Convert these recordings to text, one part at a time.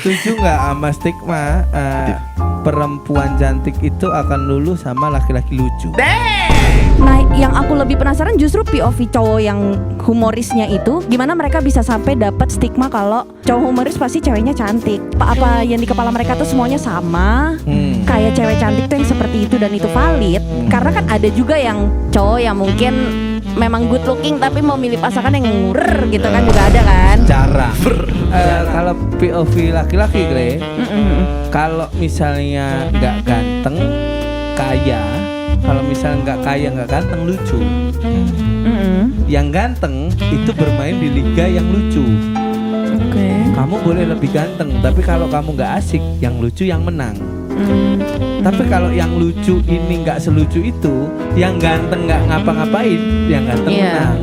setuju nggak sama stigma perempuan cantik itu akan luluh sama laki-laki lucu? Nah, yang aku lebih penasaran justru POV cowok yang humorisnya itu, gimana mereka bisa sampai dapat stigma kalau cowok humoris pasti ceweknya cantik. Apa yang di kepala mereka tuh semuanya sama, kayak cewek cantik tuh yang seperti itu dan itu valid. Karena kan ada juga yang cowok yang mungkin memang good looking tapi mau milih pasangan yang ngurer gitu kan juga ada kan. Jarang. Kalau POV laki-laki Gre, kalau misalnya nggak ganteng, kaya. Kalau misalnya nggak kaya nggak ganteng, lucu. Yang ganteng itu bermain di liga yang lucu. Kamu boleh lebih ganteng, tapi kalau kamu nggak asik, yang lucu yang menang. Tapi kalau yang lucu ini nggak selucu itu, yang ganteng nggak ngapa-ngapain, yang ganteng menang.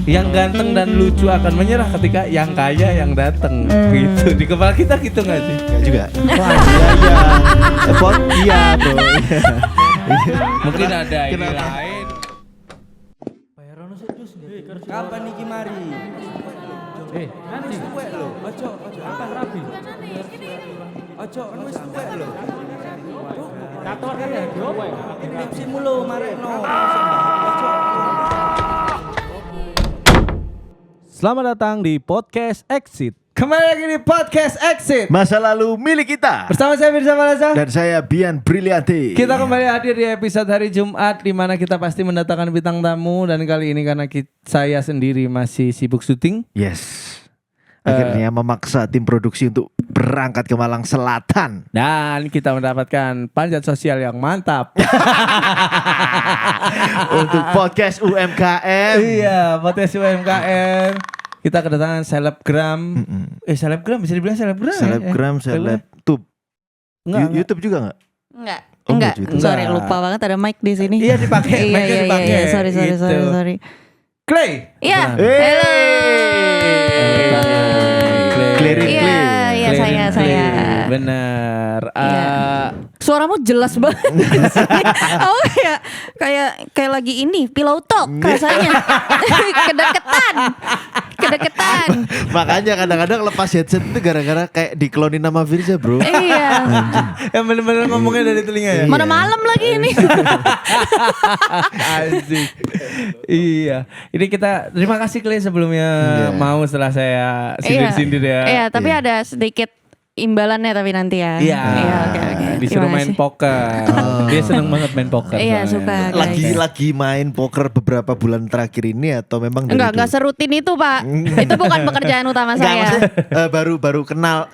Yang ganteng dan lucu akan menyerah ketika yang kaya yang dateng. Gitu di kepala kita gitu nggak sih? Enggak juga. Iya bro. Mungkin ada ini lain. Kapan Niki mari? Nanti suwe lo. Ojo, apa rapi? Ojo, wis suwe lo. Kator kan ya, Bro. Tipsi mulu marekno. Ojo. Selamat datang di Podcast Exit. Kembali lagi di Podcast Exit. Masa lalu milik kita. Bersama saya Firza Malaza Dan saya Bian Brilianti. Kita kembali hadir di episode hari Jumat, di mana kita pasti mendatangkan bintang tamu. Dan kali ini karena saya sendiri masih sibuk syuting. Yes. Akhirnya memaksa tim produksi untuk berangkat ke Malang Selatan. Dan kita mendapatkan panjat sosial yang mantap. Untuk podcast UMKM. Iya, podcast UMKM. Kita kedatangan selebgram. Selebgram bisa dibilang selebgram. Selebgram, selebtube. YouTube juga enggak? Enggak. Oh, Enggak. gitu. Sorry, lupa banget ada mic di sini. Iya dipakai, mic-nya dipakai. Iya, sorry. Clay. Iya. Hey. Clearing. Iya, saya. Bener. Suaramu jelas banget. Oh kayak lagi ini pillow talk rasanya. Kedeketan. Makanya kadang-kadang lepas headset itu gara-gara kayak diklonin nama Firza bro. Iya. Yang bener-bener ngomongnya dari telinga ya. Mana malam lagi ini. Asik. Iya. Ini kita terima kasih Clay sebelumnya mau setelah saya sindir-sindir ya. Iya, tapi ada sedikit imbalannya tapi nanti ya. Iya. Oke. Disuruh main poker. Dia seneng banget main poker. Iya, suka. Lagi main poker beberapa bulan terakhir ini atau memang dari Enggak serutin itu, Pak. Itu bukan pekerjaan utama saya. Baru kenal.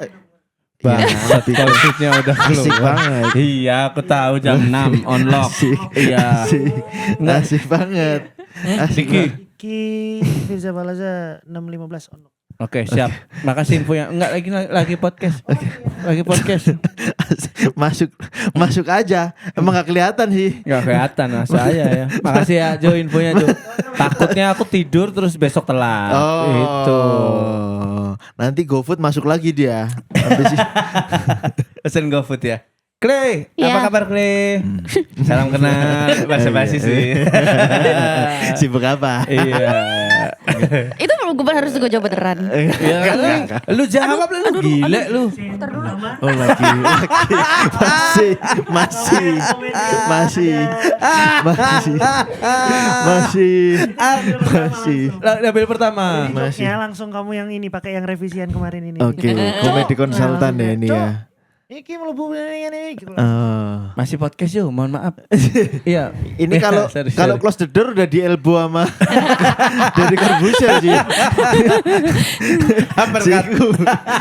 Maksudnya udah asik keluar. banget. Iya, aku tahu jam 6 on lock. Iya. Asik banget. Asik. Ki Firza Balaza 615 on. Oke, siap. Makasih infonya. Enggak lagi podcast. Lagi podcast. Masuk aja. Emang gak kelihatan sih. Gak kelihatan lah saya ya. Makasih ya Jo infonya Jo. Takutnya aku tidur terus besok telat. Itu. Nanti GoFood masuk lagi dia. Habis Pesen GoFood ya. Clay, Ya. apa kabar Clay? Salam kenal, basa-basi sih. Sibuk apa? Iya. Itu gue harus gue coba beneran. Ya, lu jawab lu gila lu. Oh lagi. Masih. Label pertama. Ya langsung kamu yang ini pakai yang revisian kemarin ini. Oke, komedi konsultan ya ini ya. Iki melebu ini. Masih podcast yo, mohon maaf. Iya. Ini kalau Sorry. close the door udah di elbow sama dari Corbusier sih.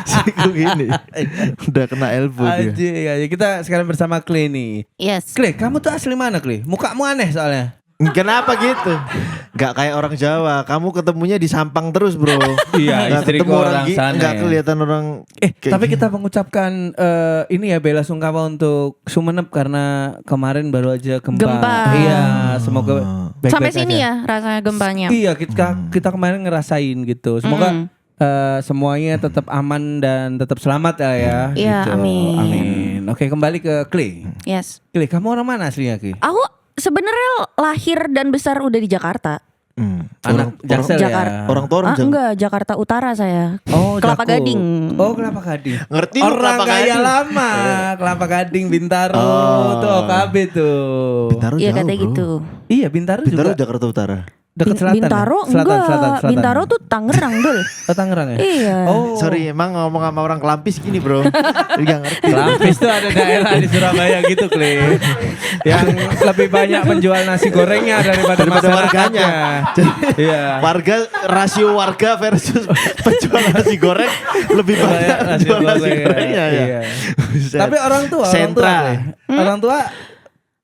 Siku gini. Udah kena elbow dia. Aja, kita sekarang bersama Clay nih. Yes. Clay, kamu tuh asli mana Clay? Mukamu aneh soalnya. Kenapa gitu? Gak kayak orang Jawa. Kamu ketemunya di Sampang terus bro. Iya, Gak istriku ketemu orang sana Gak ya. kelihatan orang. Tapi kita mengucapkan ini ya bela sungkawa untuk Sumenep karena kemarin baru aja gempa. Iya, semoga baik-baik Sampai sini aja. ya rasanya gempanya. Iya, kita kemarin ngerasain gitu. Semoga semuanya tetap aman dan tetap selamat ya. Iya, gitu. amin. Oke, kembali ke Clay. Yes. Clay, kamu orang mana aslinya Clay? Aku sebenarnya lahir dan besar udah di Jakarta. Anak Jaksel Jakarta. ya. Orang tua orang Enggak, Jakarta Utara saya. Oh, Kelapa Jakub. Gading. Oh, Kelapa Gading. Ngerti lu Orang Kelapa kaya Gading? lama. Kelapa Gading, Bintaro, Oh. tuh OKB tuh. Bintaro Iya jauh, katanya bro. gitu. Iya, Bintaro Bintaro juga Jakarta Utara. dekat selatan. Bintaro ya? Selatan. Bintaro tuh Tangerang dul. Oh, Tangerang ya? Iya. Oh. Sorry, emang ngomong sama orang Kelampis gini bro. Jadi gak ngerti. Kelampis tuh ada daerah di Surabaya gitu, Kli. Yang lebih banyak penjual nasi gorengnya daripada warganya. Iya. Rasio warga versus penjual nasi goreng lebih banyak Nasi penjual nasi goreng, gorengnya ya. iya. Buset. Tapi orang tua, Sentra. Orang tua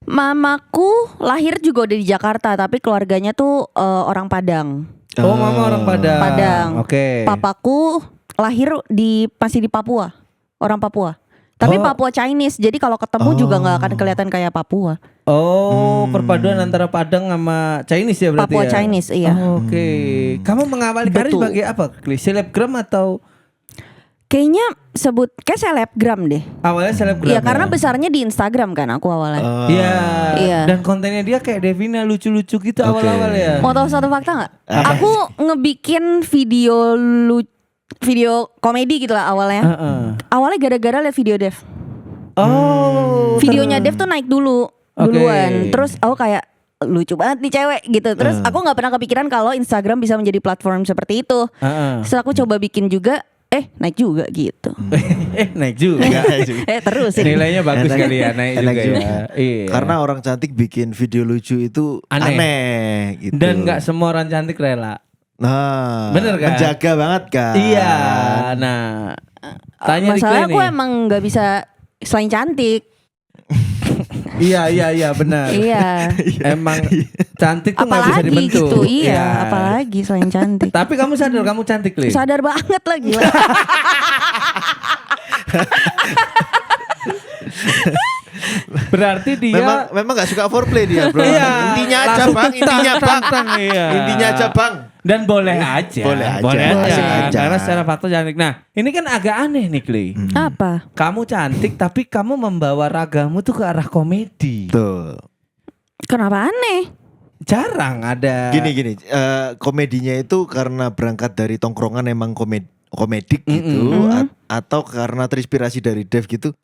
Mamaku lahir juga udah di Jakarta, tapi keluarganya tuh orang Padang. Oh, mama orang Padang. Padang. Oke. Papaku lahir masih di Papua, orang Papua. Tapi Oh. Papua Chinese, jadi kalau ketemu juga nggak akan kelihatan kayak Papua. Oh, perpaduan antara Padang sama Chinese ya berarti Papua ya? Chinese, iya. Oh, oke. Kamu mengawali karir Betul. sebagai apa, Kli? Selebgram atau Kayaknya kayak selebgram deh. awalnya selebgram? Iya, karena besarnya di Instagram kan aku awalnya. Iya. Iya. Dan kontennya dia kayak Devina lucu-lucu gitu awal-awal ya. Mau tahu satu fakta nggak? Aku ngebikin video komedi gitu lah awalnya. Heeh. Awalnya gara-gara liat video Dev. Oh. Videonya Dev tuh naik duluan. Oke. Terus aku kayak lucu banget nih cewek gitu. Terus aku nggak pernah kepikiran kalau Instagram bisa menjadi platform seperti itu. Heeh. Setelah aku coba bikin juga, naik juga gitu. Naik juga. Terus ini. Nilainya bagus Enak- kali ya, naik enak juga juga. ya. Iya. Karena orang cantik bikin video lucu itu Aneh. aneh gitu. Dan nggak semua orang cantik rela. Nah, Bener kan? menjaga banget kan. Iya. Nah, tanya Masalahnya Dikle aku nih. emang nggak bisa selain cantik. Iya benar. Iya. Emang cantik tuh nggak bisa Apalagi dibentuk. gitu. Iya, apalagi selain cantik. Tapi kamu sadar kamu cantik, Li? Sadar banget lah gila. Berarti dia Memang gak suka foreplay dia bro. Iya, Intinya aja langsung bang, intinya bang. iya. Intinya aja bang. Dan boleh aja. Boleh aja. Asik aja. Karena secara fakta cantik. Nah, ini kan agak aneh nih, Kli. Apa? Kamu cantik tapi kamu membawa ragamu tuh ke arah komedi. Tuh. Kenapa aneh? Jarang ada. Gini, komedinya itu karena berangkat dari tongkrongan emang komedik gitu, atau karena terinspirasi dari Dev gitu.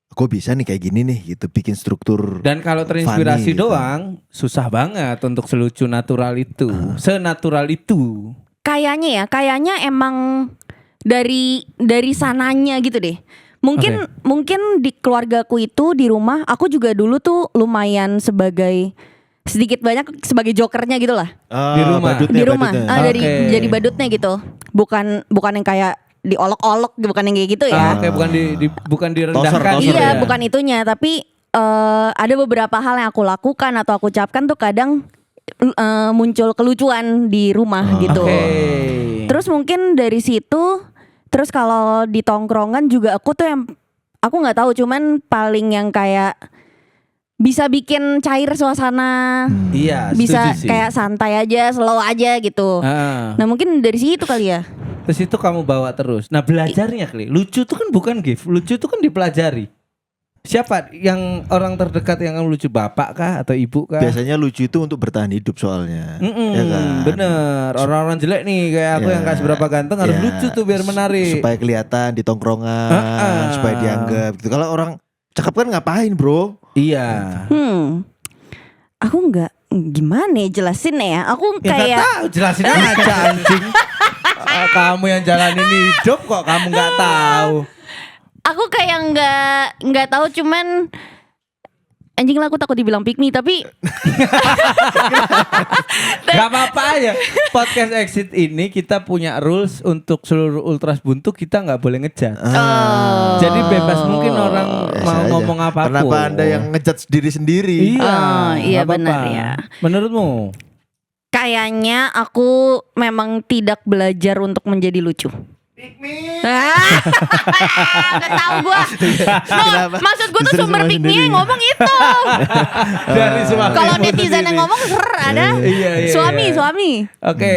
Gue bisa nih kayak gini nih gitu, bikin struktur. Dan kalau terinspirasi funny gitu. doang, susah banget untuk selucu natural itu, senatural itu. Kayaknya emang dari sananya gitu deh. Mungkin di keluargaku itu di rumah aku juga dulu tuh lumayan sedikit banyak sebagai jokernya gitu lah. Di rumah. badutnya, Di rumah. badutnya. Dari Oke. jadi badutnya gitu. Bukan yang kayak diolok-olok, bukan yang kayak gitu ya. Oke, bukan direndahkan. Toser Iya, ya. bukan itunya, tapi ada beberapa hal yang aku lakukan atau aku ucapkan tuh kadang muncul kelucuan di rumah gitu. Oke. Terus mungkin dari situ, terus kalau di tongkrongan juga aku tuh yang aku nggak tahu, cuman paling yang kayak bisa bikin cair suasana, Iya, bisa setuju sih. kayak santai aja, slow aja gitu. Ah. Nah mungkin dari situ kali ya. Terus itu kamu bawa terus. Nah, belajarnya, Kli. Lucu tuh kan bukan gift, lucu tuh kan dipelajari. Siapa yang orang terdekat yang kamu lucu, bapak kah atau ibu kah? Biasanya lucu itu untuk bertahan hidup soalnya. Ya kan? Bener. Orang-orang jelek nih kayak aku Ya. yang gak seberapa ganteng harus Ya. lucu tuh biar menarik. Supaya kelihatan di tongkrongan, supaya dianggap gitu. Kalau orang cakep kan ngapain bro? Iya. Aku nggak gimana ya jelasin ya. Aku Ya kayak gak tahu, jelasin aja anjing. Kamu yang jalanin hidup kok kamu nggak tahu. aku kayak nggak tahu, cuman anjing lah aku takut dibilang pick me, tapi Gak apa-apa ya. Podcast Exit ini kita punya rules untuk seluruh Ultras Buntu, kita nggak boleh ngejat. Jadi bebas mungkin orang Biasa mau aja. ngomong apapun. Kenapa anda yang ngejudge diri sendiri? Iya, iya nggak apa-apa. benar ya. Menurutmu? kayaknya aku memang tidak belajar untuk menjadi lucu. Gak tahu gue. Kenapa? Maksud gue tuh Disuruh sumber sama pick me sendiri. yang ngomong itu. Dari suami. Kalau netizen yang ngomong ada. Iya, iya, Suami. Oke,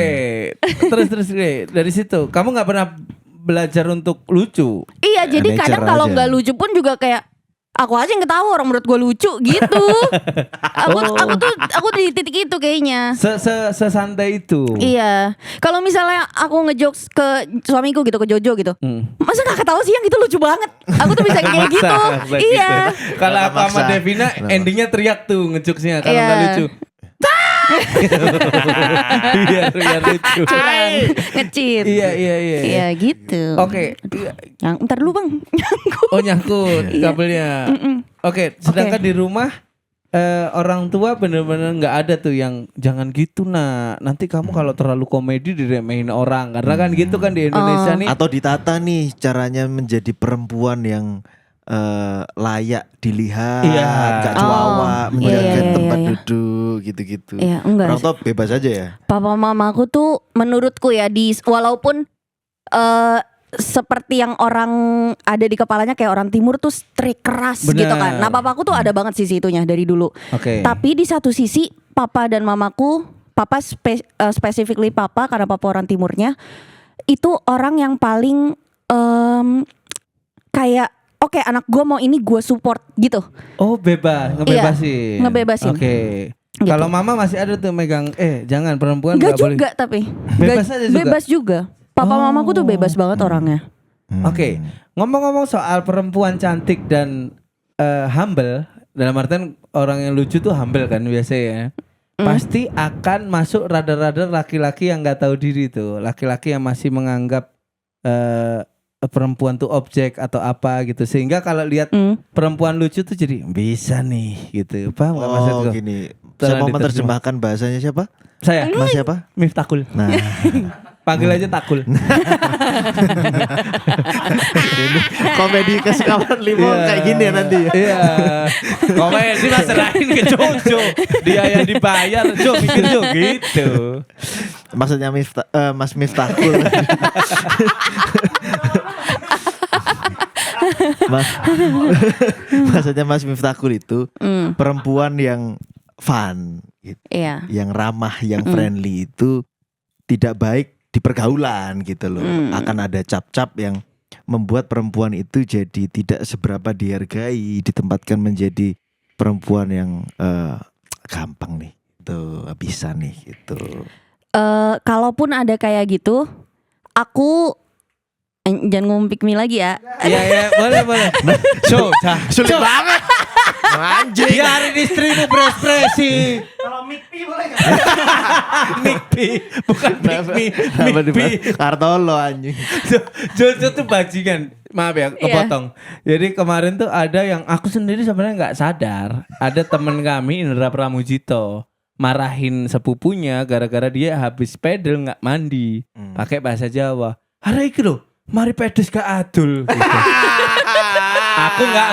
terus Kli. Dari situ kamu nggak pernah belajar untuk lucu. Iya, jadi nature kadang kalau aja. nggak lucu pun juga kayak Aku aja yang ketawa, orang menurut gue lucu gitu. Aku di titik itu kayaknya. Sesantai itu. Iya. Kalau misalnya aku ngejokes ke suamiku gitu, ke Jojo gitu. Masa gak ketawa sih, yang itu lucu banget. Aku tuh bisa kayak gitu. Iya. Kalau aku sama Devina endingnya teriak tuh ngejokesnya kalau nggak lucu. Biar lucu. Curang, ngecit. Iya. Iya gitu. Oke. Yang ntar dulu bang. Oh nyangkut kabelnya. Oke, sedangkan di rumah orang tua bener-bener nggak ada tuh yang jangan gitu nanti kamu kalau terlalu komedi diremehin orang karena kan gitu kan di Indonesia nih. Atau ditata nih caranya menjadi perempuan yang layak dilihat, gak cuawa, menjaga tempat duduk gitu-gitu. Iya, enggak. Orang tua bebas aja ya. Papa mamaku tuh menurutku ya walaupun seperti yang orang ada di kepalanya kayak orang timur tuh strict keras Bener. gitu kan. Nah papaku tuh ada banget sisi itunya dari dulu. Oke. Tapi di satu sisi papa dan mamaku, papa specifically papa karena papa orang timurnya itu orang yang paling kayak oke, anak gue mau ini gue support gitu. Oh ngebebasin. Iya, ngebebasin. Oke. Gitu. Kalau mama masih ada tuh megang jangan perempuan Gak nggak boleh. juga tapi Bebas aja juga? Bebas juga. Papa mamaku tuh bebas banget orangnya. Oke, ngomong-ngomong soal perempuan cantik dan humble, dalam artian orang yang lucu tuh humble kan biasanya ya. Pasti akan masuk rada-rada laki-laki yang nggak tahu diri tuh, laki-laki yang masih menganggap perempuan tuh objek atau apa gitu, sehingga kalau lihat perempuan lucu tuh jadi bisa nih gitu. Paham nggak maksud gue? Gini. Tolong Saya mau diterjemah. menerjemahkan bahasanya siapa? Saya, Mas siapa? Miftahul. Nah, Panggil aja Takul. ini komedi kesukaan Limo kayak gini ya nanti ya. Iya. Komedi mas serahin ke Jojo. Dia yang dibayar, Jo mikir Jo gitu. Maksudnya Mas Miftahul. Maksudnya Mas Miftahul itu perempuan yang fun gitu. Iya. Yang ramah, yang friendly itu tidak baik di pergaulan gitu loh. Akan ada cap-cap yang membuat perempuan itu jadi tidak seberapa dihargai, ditempatkan menjadi perempuan yang gampang nih. Tuh bisa nih gitu. Kalaupun ada kayak gitu, aku jangan ngomong pick me lagi ya. Iya boleh. Sulit banget. Anjing. Biarin istrimu berekspresi. Kalau Mikpi boleh gak? Mikpi, bukan Mikpi. Kartolo anjing. Jojo tuh bajingan. Maaf ya, kepotong. Jadi kemarin tuh ada yang aku sendiri sebenarnya nggak sadar. Ada temen kami Indra Pramujito marahin sepupunya gara-gara dia habis pedal nggak mandi, pakai bahasa Jawa. Hari iki lho, mari pedes ke adul. Gitu. Aku nggak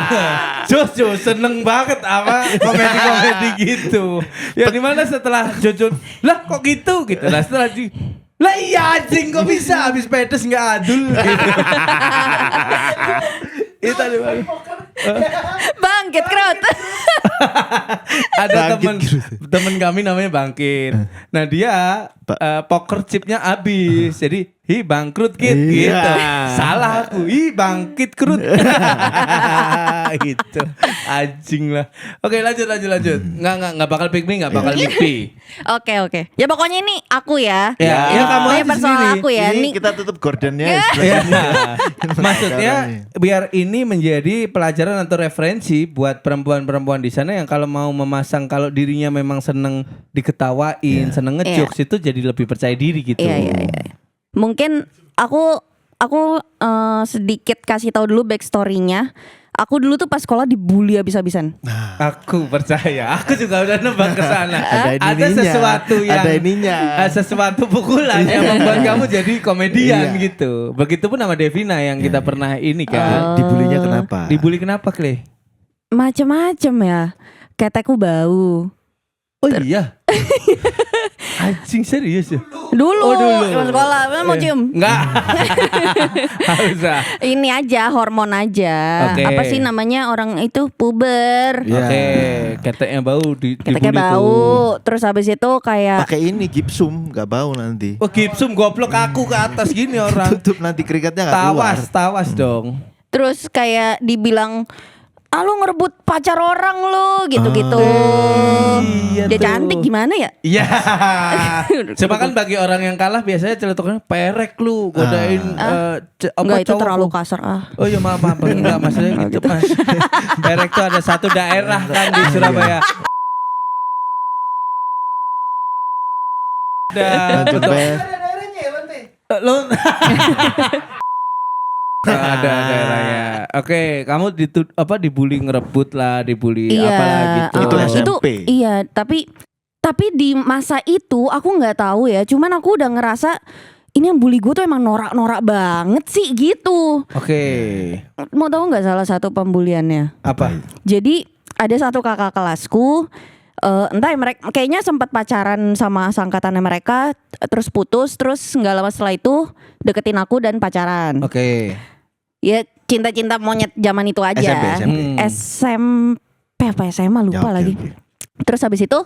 Jojo seneng banget sama komedi-komedi gitu. Ya dimana setelah Jojo lah kok gitu lah setelah lah iya anjing kok bisa habis pedes nggak adul gitu. Itu tadi Bangkit crowd. Ada temen kami namanya Bangkit. Nah dia poker chipnya habis. Jadi bangkrut gitu. Salah aku. Bangkit krut. Gitu. Anjing lah. Oke lanjut. Nggak bakal pick me, nggak bakal Mikpi. Oke. Ya pokoknya ini aku ya. Ya kamu Pokoknya aja personal sendiri. aku ya. Ini Nih. kita tutup gordennya. Ya. Maksudnya biar ini menjadi pelajaran atau referensi buat perempuan-perempuan di sana yang kalau mau memasang kalau dirinya memang seneng diketawain, seneng ngejokes itu jadi lebih percaya diri gitu. Iya. Mungkin aku sedikit kasih tahu dulu backstory-nya. Aku dulu tuh pas sekolah dibully habis-habisan. Aku percaya. Aku juga udah nebak ke sana. Ada sesuatu yang ada ininya. sesuatu pukulan yang membuat kamu jadi komedian gitu. Begitupun sama Devina yang kita pernah ini kan. Dibulinya kenapa? Dibully kenapa, Kle? Macem-macem ya. Ketekku bau. Oh iya. Anjing serius ya? Dulu. Dulu. Pas sekolah mau cium. Enggak. Harus ah. Ini aja hormon aja. Oke. Apa sih namanya orang itu puber. Ya. Oke, keteknya bau Keteknya dibully tuh. bau. Terus habis itu kayak Pakai ini gipsum, nggak bau nanti. Oh gipsum goblok aku ke atas gini orang. Tutup nanti keringatnya nggak keluar. Tawas dong. terus kayak dibilang lu ngerebut pacar orang lu gitu-gitu. Iya Dia tuh. cantik gimana ya? Iya. Coba kan bagi orang yang kalah biasanya celetukannya perek lu, godain Enggak, itu cowok terlalu lu. kasar Oh iya maaf enggak maksudnya gitu Mas. Perek tuh ada satu daerah kan di Surabaya. Lanjut Beb. Lu ada daerahnya. Oke, kamu dibully ngerebut lah, dibully apalah gitu. Itu SMP. Iya, tapi di masa itu aku nggak tahu ya. Cuman aku udah ngerasa ini yang bully gue tuh emang norak-norak banget sih gitu. Oke. Mau tahu nggak salah satu pembuliannya? Apa? Jadi ada satu kakak kelasku, entah ya mereka kayaknya sempat pacaran sama seangkatannya mereka, terus putus, terus nggak lama setelah itu deketin aku dan pacaran. Oke. Ya cinta-cinta monyet zaman itu aja. SMP apa SMA lupa lagi. Terus habis itu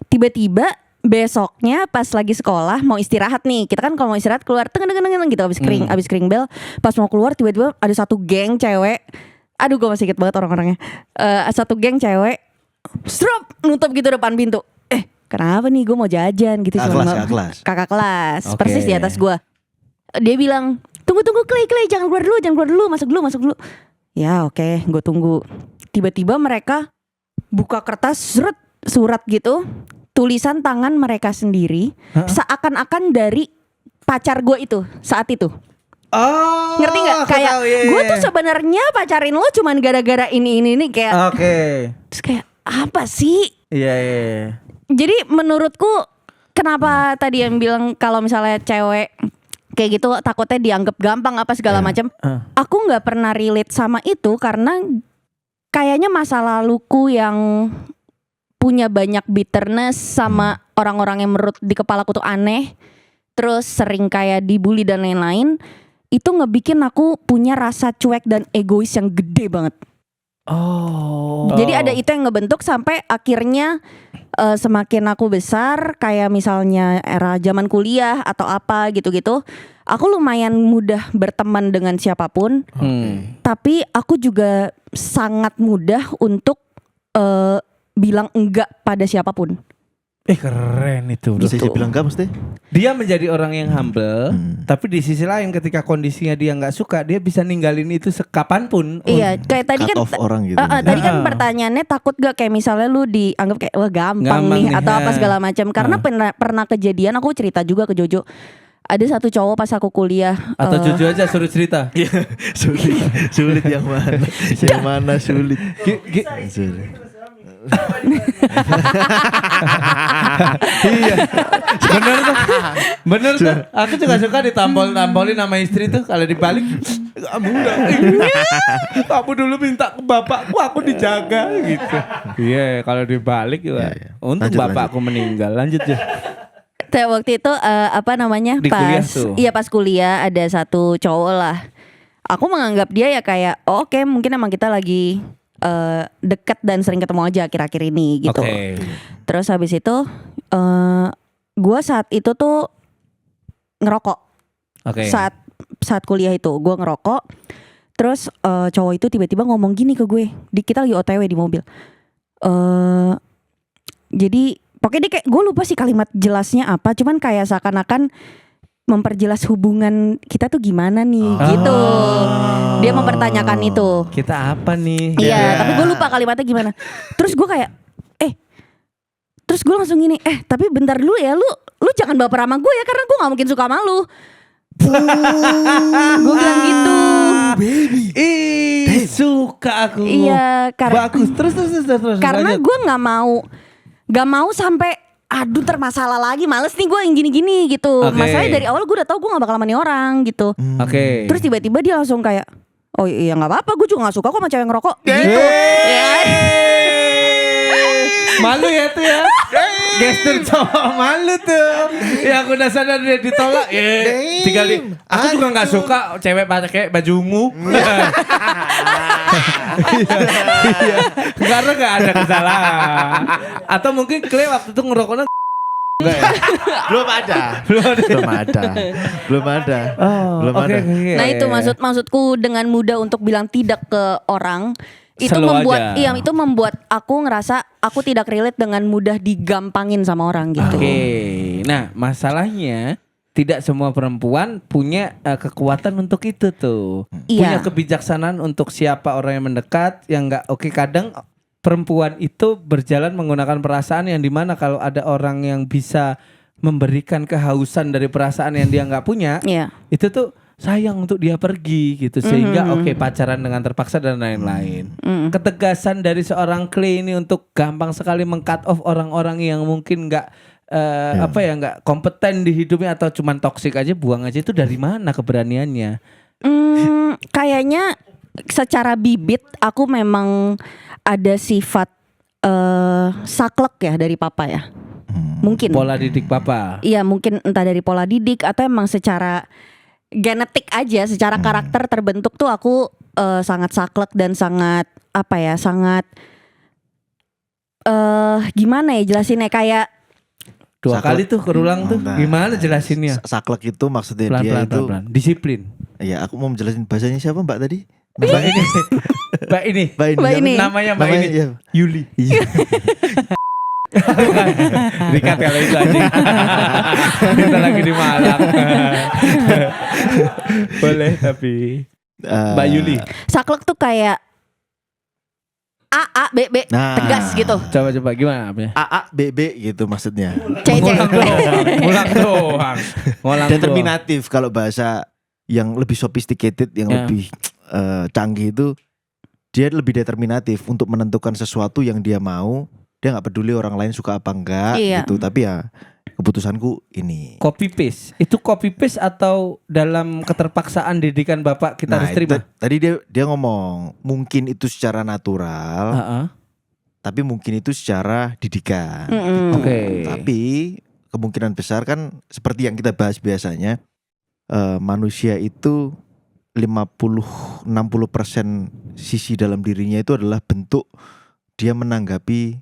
tiba-tiba besoknya pas lagi sekolah mau istirahat nih. Kita kan kalau mau istirahat keluar teng gitu habis kering bel. Pas mau keluar tiba-tiba ada satu geng cewek. Aduh gue masih inget banget orang-orangnya. Satu geng cewek strop nutup gitu depan pintu. Kenapa nih gue mau jajan gitu kakak kelas. Okay. Persis di atas gue. Dia bilang, tunggu Clay jangan keluar dulu, masuk dulu. Ya oke, gue tunggu. Tiba-tiba mereka buka kertas surat gitu, tulisan tangan mereka sendiri, seakan-akan dari pacar gue itu saat itu. Oh, Ngerti nggak? Kayak gue tuh sebenarnya pacarin lo cuman gara-gara ini kayak. Oke. Terus kayak apa sih? Iya. Jadi menurutku kenapa tadi yang bilang kalau misalnya cewek kayak gitu takutnya dianggap gampang apa segala macam. Aku nggak pernah relate sama itu karena kayaknya masa laluku yang punya banyak bitterness sama orang-orang yang menurut di kepalaku tuh aneh, terus sering kayak dibully dan lain-lain, itu ngebikin aku punya rasa cuek dan egois yang gede banget. Jadi ada itu yang ngebentuk sampai akhirnya semakin aku besar, kayak misalnya era zaman kuliah atau apa gitu-gitu, aku lumayan mudah berteman dengan siapapun. Tapi aku juga sangat mudah untuk bilang enggak pada siapapun. Keren itu bro. Bisa dibilang enggak mesti? Dia menjadi orang yang humble, tapi di sisi lain ketika kondisinya dia nggak suka, dia bisa ninggalin itu sekapanpun. Iya, kayak tadi Cut kan off orang gitu. tadi kan pertanyaannya takut gak kayak misalnya lu dianggap kayak wah gampang nih atau apa segala macam. Karena pernah kejadian, aku cerita juga ke Jojo. Ada satu cowok pas aku kuliah. Atau jujur aja suruh cerita. Sulit yang mana? Yang mana sulit? Sulit. Iya. Bener tuh. Aku juga suka ditampol-tampolin sama istri tuh kalau dibalik. Kamu udah. Kamu dulu minta ke bapakku, aku dijaga gitu. Iya, kalau dibalik juga. Untung bapakku meninggal. Lanjut ya. Waktu itu apa namanya? Di kuliah tuh. Iya pas kuliah ada satu cowok lah. Aku menganggap dia ya kayak oke, mungkin emang kita lagi deket dan sering ketemu aja akhir-akhir ini gitu. Terus habis itu gue saat itu tuh ngerokok. Saat kuliah itu gue ngerokok. Terus cowok itu tiba-tiba ngomong gini ke gue. Kita lagi OTW di mobil. Jadi pokoknya dia kayak, gue lupa sih kalimat jelasnya apa. Cuman kayak seakan-akan memperjelas hubungan kita tuh gimana nih gitu. Dia mempertanyakan itu. Kita apa nih? Iya, tapi gue lupa kalimatnya gimana. Terus gue kayak terus gue langsung gini, tapi bentar dulu ya, lu jangan baper sama gue ya, karena gue gak mungkin suka sama lu. Gue bilang gitu. Baby. Suka aku. Iya, karena bagus. Terus. Karena gue gak mau sampai aduh termasalah lagi, males nih gue yang gini-gini gitu. Masalahnya dari awal gue udah tahu gue gak bakal sama nih orang gitu. Terus tiba-tiba dia langsung kayak, oh iya gak apa-apa, gue juga gak suka kok sama cewek ngerokok gitu. Malu ya tuh ya. Gestur cowok malu tuh. Ya aku udah sadar dia ditolak. Tinggal aku juga gak suka cewek pakai baju ungu. Karena gak ada kesalahan. Atau mungkin Clay waktu itu ngerokoknya enggak ya? Belum ada. Nah itu maksudku dengan mudah untuk bilang tidak ke orang. Itu Slow membuat aja. itu membuat aku ngerasa aku tidak relate dengan mudah digampangin sama orang gitu. Oke. Nah, masalahnya tidak semua perempuan punya kekuatan untuk itu tuh. Punya Iya. kebijaksanaan untuk siapa orang yang mendekat, yang enggak. Oke, kadang perempuan itu berjalan menggunakan perasaan yang dimana kalau ada orang yang bisa memberikan kehausan dari perasaan yang dia nggak punya, Iya. itu tuh sayang untuk dia pergi gitu, sehingga oke pacaran dengan terpaksa dan lain-lain. Ketegasan dari seorang Clay ini untuk gampang sekali meng-cut off orang-orang yang mungkin nggak nggak kompeten di hidupnya atau cuman toksik aja, buang aja, itu dari mana keberaniannya? Kayaknya secara bibit aku memang ada sifat saklek ya dari papa ya. Mungkin. Pola didik papa. Iya, mungkin entah dari pola didik atau emang secara genetik aja, secara karakter terbentuk tuh aku sangat saklek dan sangat sangat gimana ya jelasinnya, kayak Dua Saklek. kali tuh kerulang tuh. Nah, Gimana jelasinnya? Saklek itu maksudnya dia Pelan-pelan, itu pelan-pelan. Disiplin. ya aku mau menjelasin bahasanya siapa Mbak tadi? Mbak ini. Mbak ini. Mbak Mbak siapa? ini. Namanya Mbak ini. ya. Yuli. Iya. Dikat kalau itu aja. Kita lagi di Malang. Boleh tapi Mbak Yuli. saklek tuh kayak A B B Nah. tegas gitu. Coba gimana ya? AA BB gitu maksudnya. C C. Ngulang doang. Ngulang Determinatif kalau bahasa yang lebih sophisticated, yang Ya. lebih canggih itu dia lebih determinatif untuk menentukan sesuatu yang dia mau. Dia nggak peduli orang lain suka apa enggak Iya. gitu. Tapi ya keputusanku ini. Copy paste. Itu copy paste atau dalam keterpaksaan didikan Bapak kita harus terima? Tadi dia ngomong mungkin itu secara natural, Heeh. tapi mungkin itu secara didikan. Mm-mm. Oke. Tapi kemungkinan besar kan seperti yang kita bahas biasanya, manusia itu 50-60% sisi dalam dirinya itu adalah bentuk dia menanggapi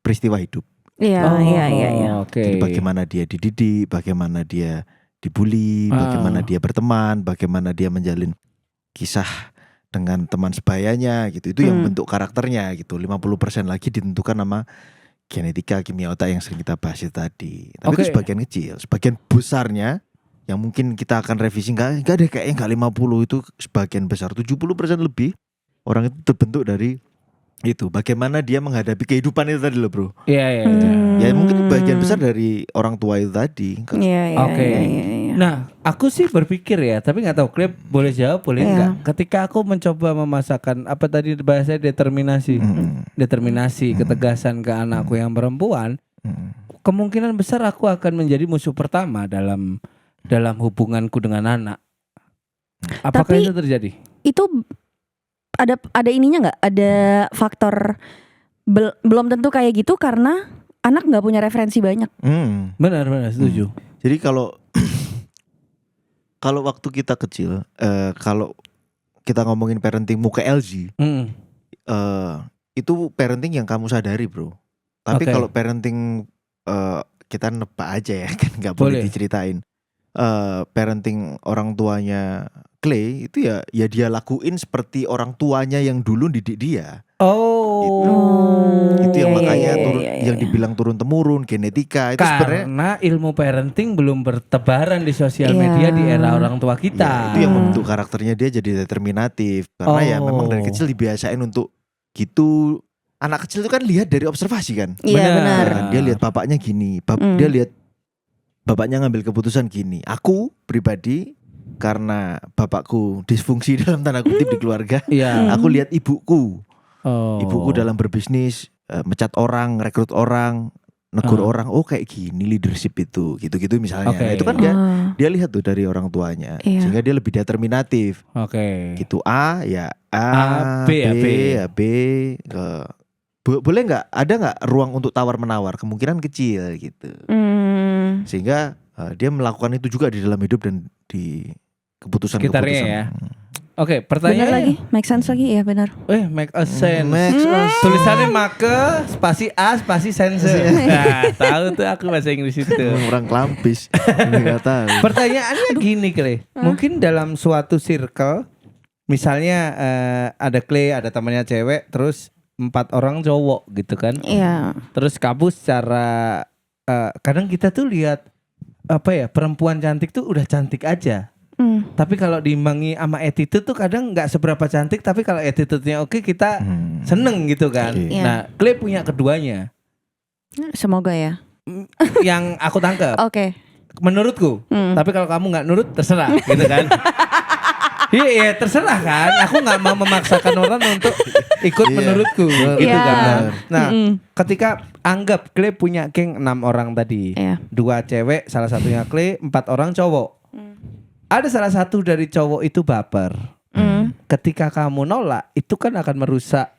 peristiwa hidup. Iya, iya. Oke. Jadi bagaimana dia dididik, bagaimana dia dibully, bagaimana dia berteman, bagaimana dia menjalin kisah dengan teman sebayanya gitu. Itu yang bentuk karakternya gitu. 50% lagi ditentukan sama genetika, kimia otak yang sering kita bahas itu tadi. Tapi Oke. itu sebagian kecil. Sebagian besarnya yang mungkin kita akan revisi enggak deh, kayaknya enggak 50, itu sebagian besar 70% lebih orang itu terbentuk dari itu. Bagaimana dia menghadapi kehidupan itu tadi loh bro. Iya. Ya mungkin bagian besar dari orang tua itu tadi. Iya. Oke. Iya. Nah, aku sih berpikir ya, tapi nggak tahu Klip boleh jawab boleh Iya. enggak. Ketika aku mencoba memasakkan apa tadi bahasanya determinasi, ketegasan ke anakku yang perempuan, kemungkinan besar aku akan menjadi musuh pertama dalam hubunganku dengan anak. Apakah Tapi- itu terjadi? Itu ada ininya nggak? Ada faktor belum tentu kayak gitu karena anak nggak punya referensi banyak. Benar, setuju. Jadi kalau waktu kita kecil, kalau kita ngomongin parenting muka LG, Mm. itu parenting yang kamu sadari bro. Tapi Oke. kalau parenting kita nebak aja ya kan nggak boleh Boleh. diceritain. Parenting orang tuanya Clay itu ya dia lakuin seperti orang tuanya yang dulu didik dia. Itu yang Iya, makanya iya, turun, iya, yang iya. dibilang turun temurun genetika itu sebenarnya Karena ilmu parenting belum bertebaran di sosial Iya. media di era orang tua kita. ya, itu yang membentuk karakternya dia jadi determinatif karena ya memang dari Oh. kecil dibiasain untuk gitu. Anak kecil itu kan lihat dari observasi kan. Iya Benar. benar. Kan dia lihat bapaknya gini, dia lihat bapaknya ngambil keputusan gini. Aku pribadi karena bapakku disfungsi dalam tanda kutip di keluarga, Iya. aku lihat ibuku. Oh. Ibuku dalam berbisnis, mecat orang, rekrut orang, negur orang. Oh kayak gini leadership itu, gitu-gitu misalnya. Oke. Nah, itu kan dia lihat tuh dari orang tuanya, Iya. sehingga dia lebih determinatif. Oke. Gitu A ya A, B ya B. B. Boleh nggak? Ada nggak ruang untuk tawar menawar? Kemungkinan kecil gitu. Sehingga dia melakukan itu juga di dalam hidup dan di keputusan Sekitarnya ya. Oke, Benar pertanyaannya lagi, make sense lagi, iya benar. make a sense. Make sense. Tulisannya make spasi A spasi sense. Nah, tahu tuh aku bahasa Inggris itu. Orang kelampis. Ini nggak tahu. Pertanyaannya gini, Kle. Mungkin dalam suatu circle misalnya ada Clay, ada temannya cewek, terus 4 orang cowok gitu kan. Iya. Terus kamu secara kadang kita tuh lihat apa ya, perempuan cantik tuh udah cantik aja. Tapi kalau diimbangi sama attitude tuh kadang nggak seberapa cantik, tapi kalau attitude-nya oke kita seneng gitu kan. Oke. Nah, Clay punya keduanya. Semoga ya. Yang aku tangkap Oke. menurutku. Tapi kalau kamu nggak nurut terserah gitu kan. Iya, terserah kan. Aku nggak mau memaksakan orang untuk ikut Iya. menurutku gitu Iya. kan. Nah, Mm-mm. ketika anggap Clay punya geng 6 orang tadi. Iya. 2 cewek, salah satunya Clay, 4 orang cowok. Ada salah satu dari cowok itu baper. Ketika kamu nolak, itu kan akan merusak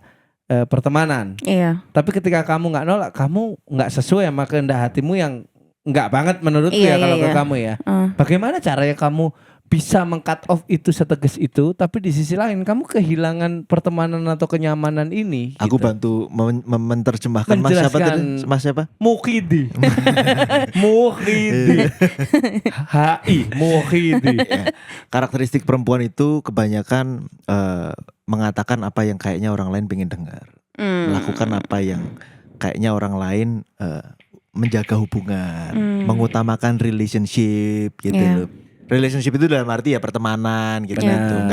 pertemanan. Iya. Tapi ketika kamu nggak nolak, kamu nggak sesuai sama kehendak hatimu yang nggak banget menurutku Iya, ya kalau iya, ke iya. kamu ya. Bagaimana caranya kamu bisa meng-cut off itu setegas itu, tapi di sisi lain kamu kehilangan pertemanan atau kenyamanan ini. Aku gitu. bantu menerjemahkan Mas siapa tadi? Menjelaskan. Mas siapa? Mukhidi. Mukhidi. Mukhidi. Ya. Karakteristik perempuan itu kebanyakan mengatakan apa yang kayaknya orang lain pengen dengar, melakukan apa yang kayaknya orang lain menjaga hubungan, mengutamakan relationship gitu Iya. loh. Relationship itu dalam arti ya pertemanan gitu. Benar.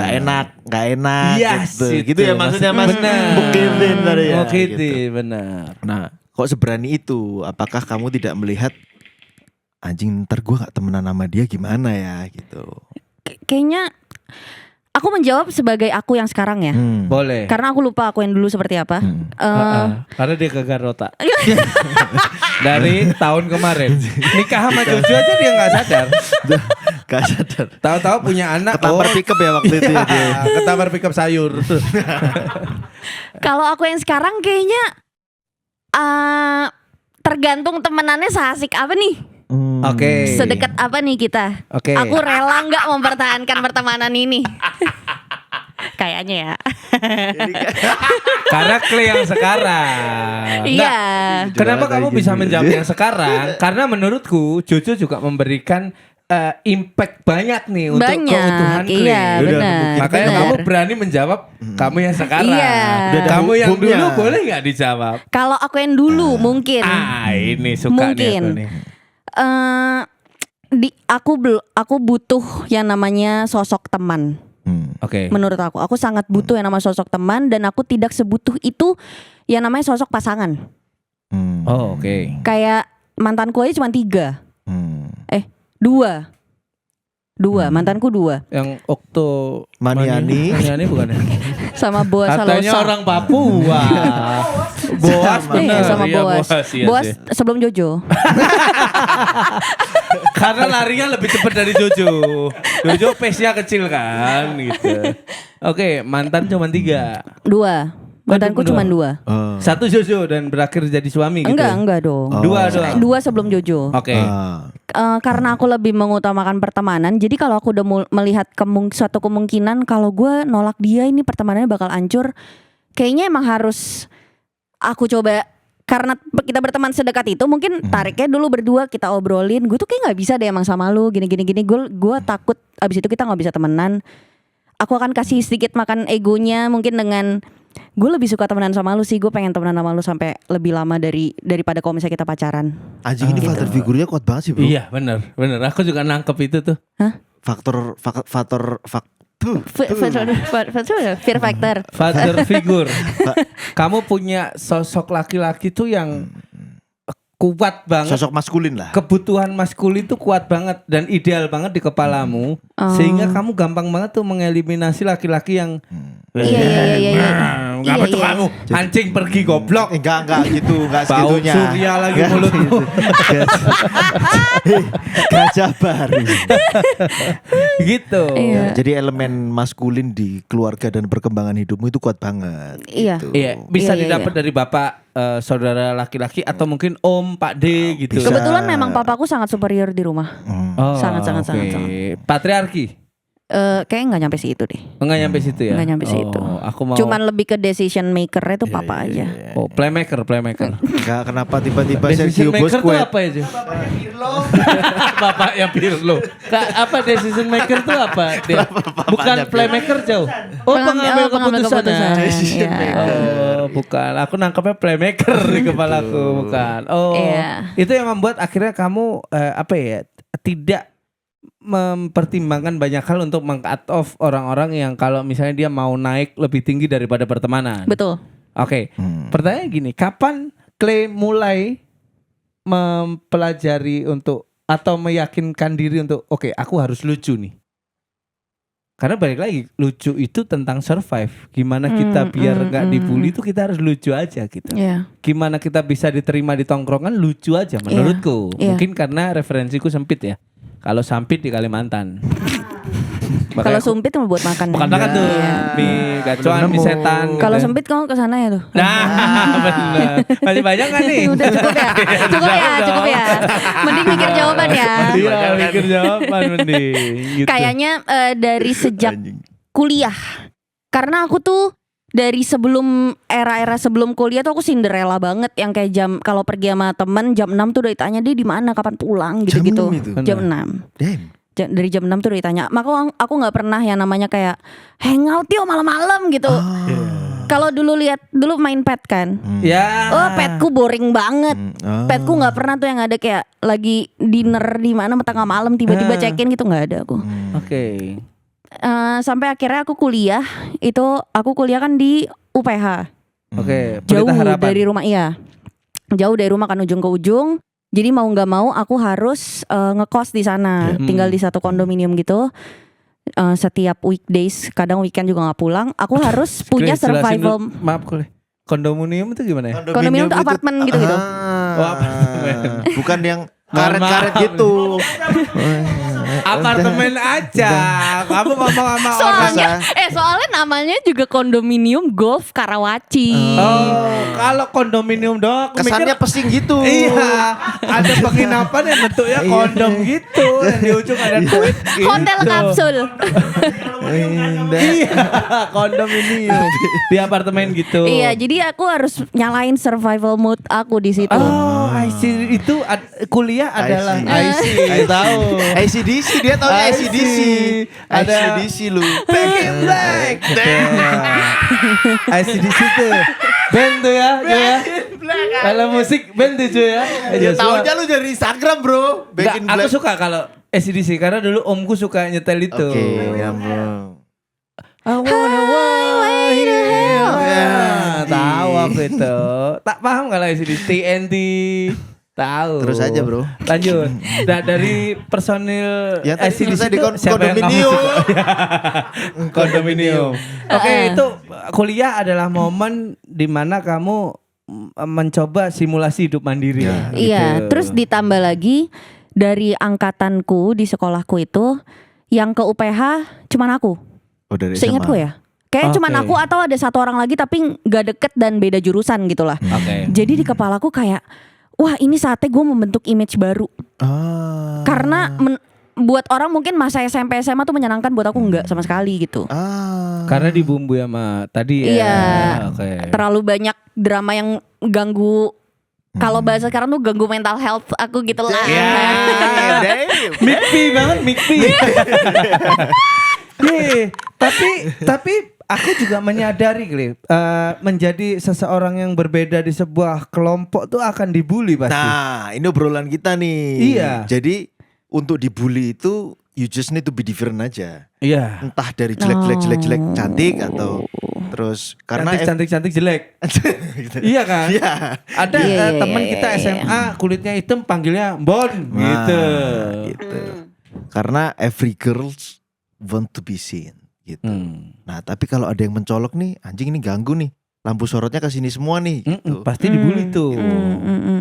Nggak enak Yes, gitu ya maksudnya Mas. Benar. Mukhidin tadi ya. Mukhidi, gitu. benar. Nah, kok seberani itu? Apakah kamu tidak melihat anjing ntar gue gak temenan sama dia gimana ya gitu? Kayaknya aku menjawab sebagai aku yang sekarang ya. Boleh. Karena aku lupa aku yang dulu seperti apa. Karena dia gagal otak. Dari tahun kemarin. Nikah sama Jojo aja dia gak sadar. Gak sadar. Tahu-tahu punya anak. Ketampar pickup ya waktu itu ya dia. Ketampar pickup sayur. Kalau aku yang sekarang kayaknya tergantung temenannya seasik apa nih. Oke. Sedekat apa nih kita. Oke. Aku rela nggak mempertahankan pertemanan ini. Kayaknya ya. Karena Clay yang sekarang. Iya. Kenapa Jualan kamu kayak bisa gini. menjawab yang sekarang? Karena menurutku Jojo juga memberikan impact banyak nih untuk Banyak, keutuhan Clay. iya benar. Makanya benar. kamu berani menjawab kamu yang sekarang. Iya. Udah ada Kamu yang hukumnya. dulu boleh nggak dijawab? Kalau aku yang dulu mungkin. Ini suka nih Mungkin. aku nih. Aku butuh yang namanya sosok teman. Oke. Menurut aku sangat butuh yang namanya sosok teman dan aku tidak sebutuh itu yang namanya sosok pasangan. Oh, oke. Kayak mantanku aja cuma 3. 2 mantanku 2 Yang Okto Maniani. Maniani bukan ya? sama Boas Katanya Salosa. orang Papua. Boas Sama. bener. Sama Iya, Boas. iya Boas sih. sebelum Jojo. Karena larinya lebih cepat dari Jojo. Jojo pace-nya kecil kan gitu. Oke, mantan cuma 3. 2 mantanku cuma cuma 2. Satu Jojo dan berakhir jadi suami gitu. Enggak dong. Oh. 2 doang. 2 sebelum Jojo. Oke. Karena aku lebih mengutamakan pertemanan. Jadi kalau aku udah melihat suatu kemungkinan kalau gue nolak dia ini pertemanannya bakal hancur, kayaknya emang harus aku coba. Karena kita berteman sedekat itu, mungkin tariknya dulu berdua kita obrolin. Gue tuh kayak nggak bisa deh emang sama lu gini. Gue takut abis itu kita nggak bisa temenan. Aku akan kasih sedikit makan egonya mungkin dengan gue lebih suka temenan sama lu sih. Gue pengen temenan sama lu sampai lebih lama daripada kalau misalnya kita pacaran. Anjing ini father figurnya kuat banget sih bro. Iya, benar. Aku juga nangkep itu tuh. Faktor Fear factor. Father figure. Kamu punya sosok laki-laki tuh yang kuat banget. sosok maskulin lah. Kebutuhan maskulin itu kuat banget dan ideal banget di kepalamu, sehingga kamu gampang banget tuh mengeliminasi laki-laki yang Iya. nggak betul kamu hancing pergi goblok. Enggak gitu, enggak Bau segitunya. surya lagi mulutmu. Gajah baru. Gitu. Iya. Jadi elemen maskulin di keluarga dan perkembangan hidupmu itu kuat banget. Iya. gitu. Iya, bisa Iya. didapat dari bapak, saudara laki-laki atau mungkin om, Pak D gitu. Bisa. Kebetulan memang papaku sangat superior di rumah. Oh, Sangat. oke. Patriarki. Kayaknya nggak nyampe situ deh. Enggak nyampe situ ya. Nggak nyampe situ. Aku mau. Cuman lebih ke decision maker itu papa aja. Oh, playmaker. Enggak, kenapa tiba-tiba Decision Sergio maker tuh Busquets? apa ya, Jo? Bapaknya Pirlo. Apa decision maker tuh apa? Dia bukan playmaker, jauh. Oh, pengambil keputusan. Decision Iya. maker. Oh, bukan. Aku nangkepnya playmaker di kepalaku, bukan. Oh, Iya. itu yang membuat akhirnya kamu tidak mempertimbangkan banyak hal untuk meng-cut off orang-orang yang kalau misalnya dia mau naik lebih tinggi daripada pertemanan. Betul. Oke, pertanyaan gini, kapan Clay mulai mempelajari untuk atau meyakinkan diri untuk oke, aku harus lucu nih? Karena balik lagi, lucu itu tentang survive. Gimana kita biar nggak dibully itu kita harus lucu aja gitu. Iya. Gimana kita bisa diterima di tongkrongan lucu aja menurutku. Iya. Mungkin karena referensiku sempit ya. Kalau Sampit di Kalimantan. Kalau sumpit mau buat makan. Bukan makan tuh. Iya. Mie gacuan, mie setan. Kalau gitu. sempit kamu kesana ya tuh. Nah, benar. Masih banyak kan nih? Udah cukup ya. Cukup ya. Mending mikir jawaban ya. Iya, mikir jawaban mending. Gitu. Kayaknya dari sejak kuliah. Karena aku tuh dari sebelum era-era sebelum kuliah tuh aku Cinderella banget yang kayak kalau pergi sama temen jam 6 tuh udah ditanya dia di mana kapan pulang gitu-gitu. Jam 6 itu? Jam 6. Damn. Dari jam 6 tuh udah ditanya. Maka aku nggak pernah yang namanya kayak hangout yuk malam-malam gitu. Kalau dulu main pet kan. Ya. Oh, petku boring banget. Petku nggak pernah tuh yang ada kayak lagi dinner di mana tengah malam tiba-tiba check-in gitu, nggak ada aku. Oke. Sampai akhirnya aku kuliah kan di UPH. Oke. Jauh Pelita Harapan. dari rumah, iya. Jauh dari rumah kan ujung ke ujung. Jadi mau nggak mau aku harus ngekos di sana, tinggal di satu kondominium gitu. Setiap weekdays, kadang weekend juga nggak pulang. Aku harus punya Oke, jelasin survival. dulu. Maaf Kule. Kondominium itu gimana ya? Kondominium tuh apartemen gitu-gitu. Oh, apartemen. Bukan yang Mohon karet-karet maaf. gitu. Apartemen aja. Kamu ngomong sama orang. Soalnya namanya juga kondominium golf Karawaci. Oh, kalau kondominium doang aku Kesannya mikir pesing gitu. iya, ada penginapan yang bentuknya kondom gitu dan di ujung ada tweet gitu. Hotel kapsul. Iya, kondominium di apartemen gitu. Iya, jadi aku harus nyalain survival mode aku di situ. Oh, I see. Itu kuliah adalah I see. Tahu. ACDC, dia taunya I ACDC. see. Ada ACDC lu. Back in Black. ICDC tuh band tuh ya, Jo ya. Kalau musik band tuh Jo ya. Ya taunya lu dari Instagram, Bro. Back in Aku Black. suka kalau ACDC karena dulu omku suka nyetel itu. Oke, ya bro. I wanna way to hell. Ya, Tahu aku itu. Tak paham kalau ACDC TNT. Tahu. Terus aja, bro. Lanjut. Dari personil Ya, tadi ACDC selesai di itu siapa yang kamu kondominium. suka? Kondominium. Oke, itu kuliah adalah momen dimana kamu mencoba simulasi hidup mandiri. Ya. Iya, Gitu. terus ditambah lagi dari angkatanku di sekolahku itu yang ke UPH cuman aku. Oh, dari Seingatku SMA. ya. Kayak cuman Oke. aku atau ada satu orang lagi tapi nggak deket dan beda jurusan gitu lah. Oke. Jadi di kepalaku kayak, wah ini saatnya gue membentuk image baru. Karena buat orang mungkin masa SMP SMA tuh menyenangkan, buat aku enggak sama sekali gitu. Karena dibumbui sama tadi ya. Iya. Oke. Terlalu banyak drama yang ganggu. Kalau bahasa sekarang tuh ganggu mental health aku gitu lah. Ya. Mikpi banget, Mikpi. tapi aku juga menyadari, Glip, menjadi seseorang yang berbeda di sebuah kelompok tuh akan dibully pasti. Nah, ini obrolan kita nih. Iya. Jadi untuk dibully itu you just need to be different aja. Iya. Entah dari jelek cantik atau terus karena Cantik jelek. Iya kan? Iya. Ada Iya, teman iya, kita iya. SMA kulitnya hitam panggilnya Bon Nah, gitu. gitu. Karena every girls want to be seen gitu. Nah, tapi kalau ada yang mencolok nih, anjing ini ganggu nih. Lampu sorotnya ke sini semua nih gitu. Pasti dibully tuh.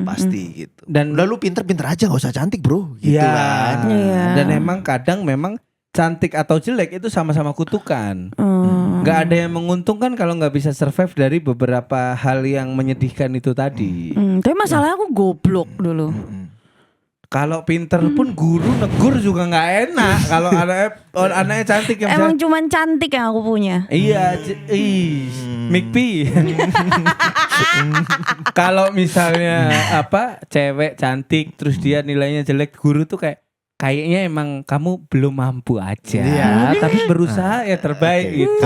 Pasti gitu. Dan Udah lu pinter-pinter aja, gak usah cantik, bro. Gitu Iya. kan. Iya. Dan emang kadang memang cantik atau jelek itu sama-sama kutukan. Gak ada yang menguntungkan kalau nggak bisa survive dari beberapa hal yang menyedihkan itu tadi. Tapi masalahnya aku goblok dulu. Kalau pinter pun guru negur juga nggak enak. Kalau anaknya cantik yang Emang cuman cantik yang aku punya. Iya, Mikpi. Kalau misalnya cewek cantik terus dia nilainya jelek, guru tuh kayaknya emang kamu belum mampu aja. Iya. Tapi berusaha ya terbaik gitu.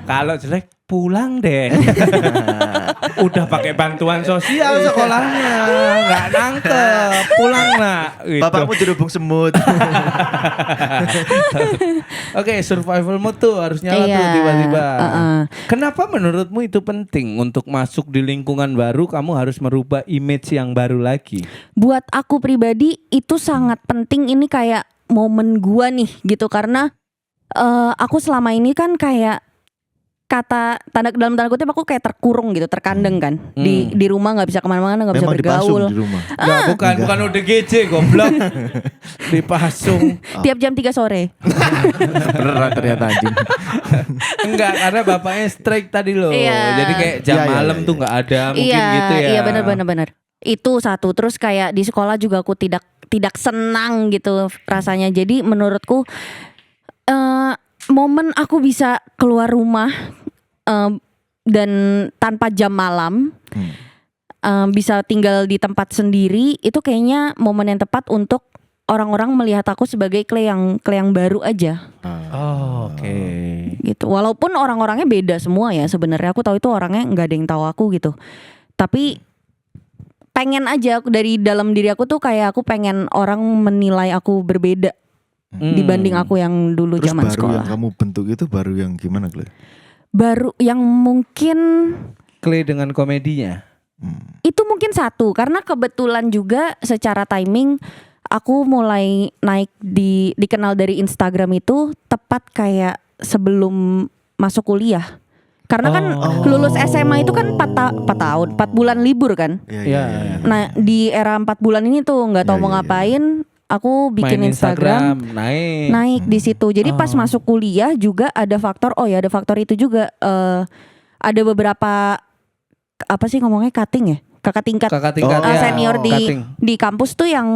Kalau jelek pulang deh. Udah pakai bantuan sosial sekolahnya, nggak nangkep, pulang nak. Gitu. Bapakmu dirubung semut. Oke, survival mode tuh harus nyala tuh tiba-tiba. Kenapa menurutmu itu penting untuk masuk di lingkungan baru? Kamu harus merubah image yang baru lagi. Buat aku pribadi itu sangat penting. Ini kayak momen gua nih gitu, karena aku selama ini kan kayak dalam tanda kutip aku kayak terkurung gitu, terkandeng kan di rumah, nggak bisa kemana-mana, nggak bisa bergaul. Memang dipasung di rumah. Bukan ODGJ goblok. Dipasung Tiap jam 3 sore. Beneran ternyata anjing. Enggak, karena bapaknya strike tadi loh. Iya. Jadi kayak jam malam tuh nggak ada mungkin gitu ya. Iya benar. Itu satu. Terus kayak di sekolah juga aku tidak senang gitu rasanya. Jadi menurutku momen aku bisa keluar rumah dan tanpa jam malam, bisa tinggal di tempat sendiri, itu kayaknya momen yang tepat untuk orang-orang melihat aku sebagai Clay yang baru aja. Oh, oke. Gitu. Walaupun orang-orangnya beda semua ya sebenarnya, aku tahu itu orangnya nggak ada yang tahu aku gitu. Tapi pengen aja dari dalam diri aku tuh kayak aku pengen orang menilai aku berbeda dibanding aku yang dulu Terus zaman baru sekolah. yang kamu bentuk itu baru yang gimana, Clay? Baru yang mungkin Clay dengan komedinya. itu mungkin satu, karena kebetulan juga secara timing aku mulai naik dikenal dari Instagram itu tepat kayak sebelum masuk kuliah. Karena kan lulus SMA itu kan 4 tahun, 4 bulan libur kan. Iya. Nah di era 4 bulan ini tuh nggak tahu mau ngapain, aku bikin Main Instagram naik di situ. Jadi pas masuk kuliah juga ada faktor, ada faktor itu juga, ada beberapa cutting ya, kakak tingkat senior di kampus tuh yang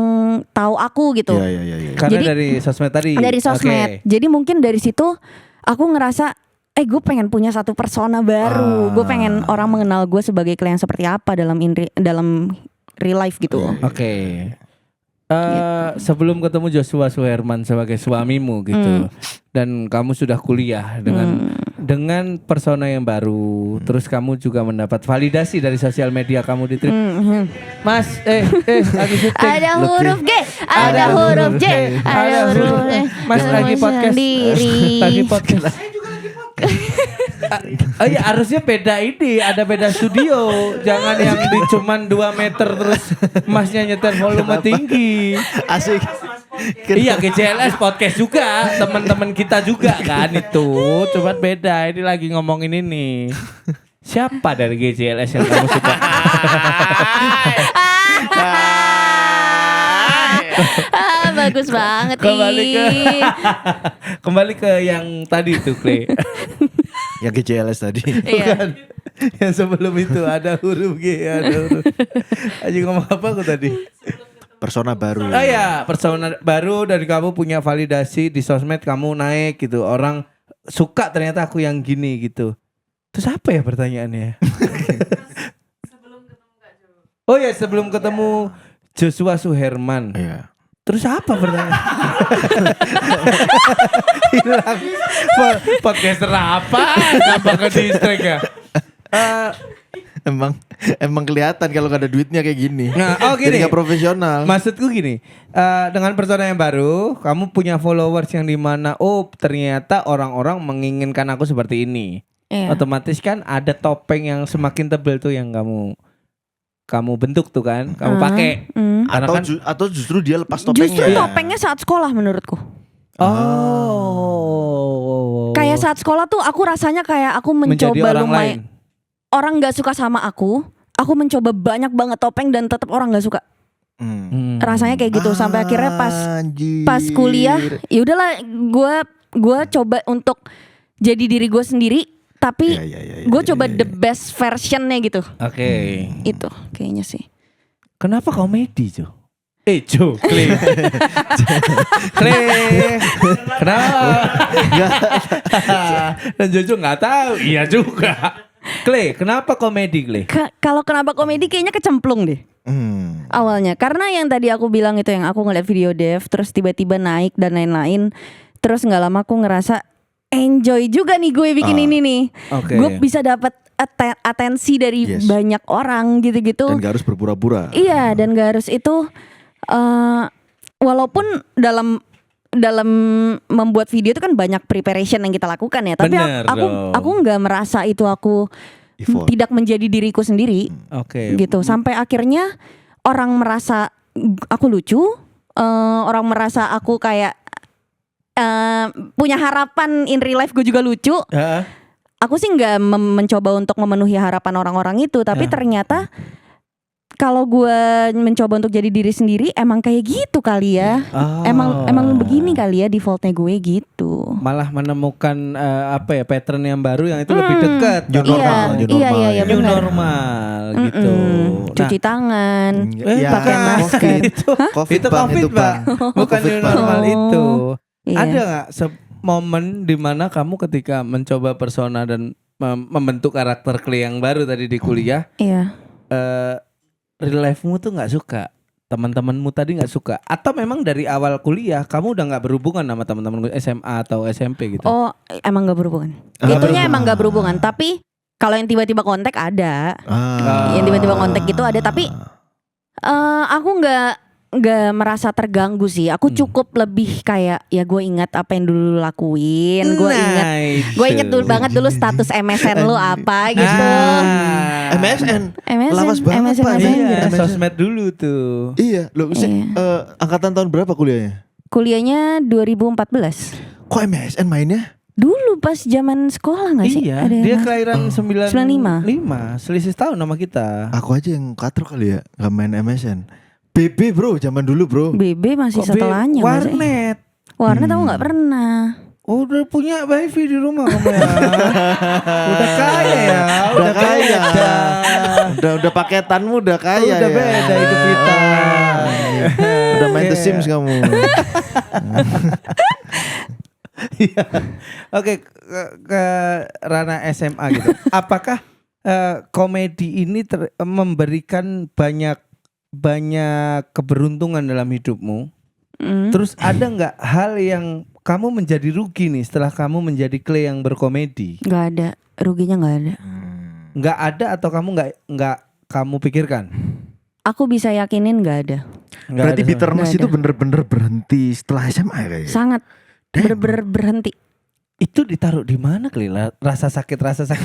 tahu aku gitu. Iya. Karena Jadi, dari sosmed tadi. Dari sosmed. Okay. Jadi mungkin dari situ aku ngerasa gue pengen punya satu persona baru. Gue pengen orang mengenal gue sebagai klien seperti apa dalam real life gitu. Oke. Sebelum ketemu Joshua Suherman sebagai suamimu gitu, dan kamu sudah kuliah dengan persona yang baru, terus kamu juga mendapat validasi dari sosial media kamu di trip. Mas, lagi syuting. Ada huruf G, ada huruf J, ada huruf E. Mas lagi podcast. Lagi podcast. Iya, harusnya beda ini, ada beda studio. Jangan yang di cuman 2 meter terus masnya nyetel volume tinggi. Asik. Iya, GCLS podcast juga, teman-teman kita juga kan itu. Cuma beda, ini lagi ngomongin ini. Siapa dari GCLS yang kamu suka? Bagus banget Kembali ke yang tadi itu, Clay. Yang GCLS tadi. Bukan. Yang sebelum itu ada huruf G, ada huruf. Aja ngomong apa aku tadi? Persona baru. Persona baru dari kamu punya validasi di sosmed, kamu naik gitu. Orang suka ternyata aku yang gini gitu. Terus apa ya pertanyaannya? Sebelum ketemu Joshua Suherman. Iya. Terus apa pertanyaan? Hilang. Podcaster apa? Kenapa ke distrek ya? Emang kelihatan kalau gak ada duitnya kayak gini. Nah, gini. Jadi gak profesional. Maksudku gini, dengan persona yang baru, kamu punya followers yang dimana, ternyata orang-orang menginginkan aku seperti ini. Iya. Otomatis kan ada topeng yang semakin tebal tuh yang kamu bentuk tuh kan, kamu pakai. Atau justru dia lepas topengnya. Justru topengnya saat sekolah menurutku. Kayak saat sekolah tuh aku rasanya kayak aku mencoba menjadi orang lain. Orang nggak suka sama aku mencoba banyak banget topeng dan tetap orang nggak suka. Rasanya kayak gitu sampai akhirnya pas kuliah, ya udahlah gue coba untuk jadi diri gue sendiri, tapi gue coba the best versionnya gitu. Oke. Itu kayaknya sih. Kenapa komedi, Jo? Jo, Kle. Kle. Kenapa? Dan Jojo nggak tahu. Iya juga. Kle, kenapa komedi, Kle? Kalau kenapa komedi kayaknya kecemplung deh. Awalnya karena yang tadi aku bilang itu, yang aku ngeliat video Dev terus tiba-tiba naik dan lain-lain. Terus nggak lama aku ngerasa enjoy juga nih gue bikin ini nih. Oke. Gue bisa dapat atensi dari banyak orang gitu-gitu. Dan gak harus berpura-pura. Iya, dan gak harus itu. Walaupun dalam membuat video itu kan banyak preparation yang kita lakukan ya. Tapi Bener aku nggak merasa itu aku Effort. tidak menjadi diriku sendiri. Oke. Gitu. Sampai akhirnya orang merasa aku lucu, orang merasa aku kayak punya harapan in real life gue juga lucu. Aku sih nggak mencoba untuk memenuhi harapan orang-orang itu, tapi ternyata kalau gue mencoba untuk jadi diri sendiri emang kayak gitu kali ya. Emang begini kali ya defaultnya gue gitu. Malah menemukan pattern yang baru yang itu lebih dekat. New normal, new normal. Iya, New benar. normal gitu. Cuci tangan, Ya, pakai masker. Itu Covid, Bang, COVID, itu, Pak. Bang. Bukan Covid, new Bang. normal itu. Iya. Ada nggak momen dimana kamu ketika mencoba persona dan membentuk karakter Kle yang baru tadi di kuliah, Iya. real life-mu tuh nggak suka, teman-temanmu tadi nggak suka, atau memang dari awal kuliah kamu udah nggak berhubungan sama teman-teman SMA atau SMP gitu? Oh, emang gak berhubungan. Nggak Itunya berhubungan. emang gak berhubungan. Tapi kalau yang tiba-tiba kontak ada, yang tiba-tiba kontak gitu ada. Tapi aku nggak merasa terganggu sih. Aku cukup lebih kayak ya gue ingat apa yang dulu lakuin. Gue inget dulu banget dulu status MSN lu apa gitu. MSN. MSN, Lawas banget, MSN Pak. Messenger. Iya, MSN. sosmed dulu tuh. Iya, loh, angkatan tahun berapa kuliahnya? Kuliahnya 2014. Kok MSN mainnya? Dulu pas zaman sekolah gak sih? Iya, Ada dia yang- kelahiran 95. selisih tahun sama kita. Aku aja yang katrok kali ya, gak main MSN. BB bro, zaman dulu bro. BB masih Kok setelahnya gak sih? warnet. Warnet aku gak pernah. Oh, udah punya wifi di rumah kamu ya. Udah kaya ya, Udah kaya. beda. Udah paketanmu udah kaya Udah ya. beda hidup kita. Udah main The Iya. Sims kamu. Iya. Oke, ke ranah SMA gitu. Apakah komedi ini memberikan banyak keberuntungan dalam hidupmu? Terus ada nggak hal yang kamu menjadi rugi nih setelah kamu menjadi Kle yang berkomedi? Gak ada, ruginya gak ada. Nggak ada atau kamu nggak kamu pikirkan? Aku bisa yakinin gak ada. Nggak Berarti ada sama- bitterness Nggak itu ada. bener-bener berhenti setelah SMA ya kayaknya. Sangat bener-bener berhenti. Itu ditaruh di mana Kle? Rasa sakit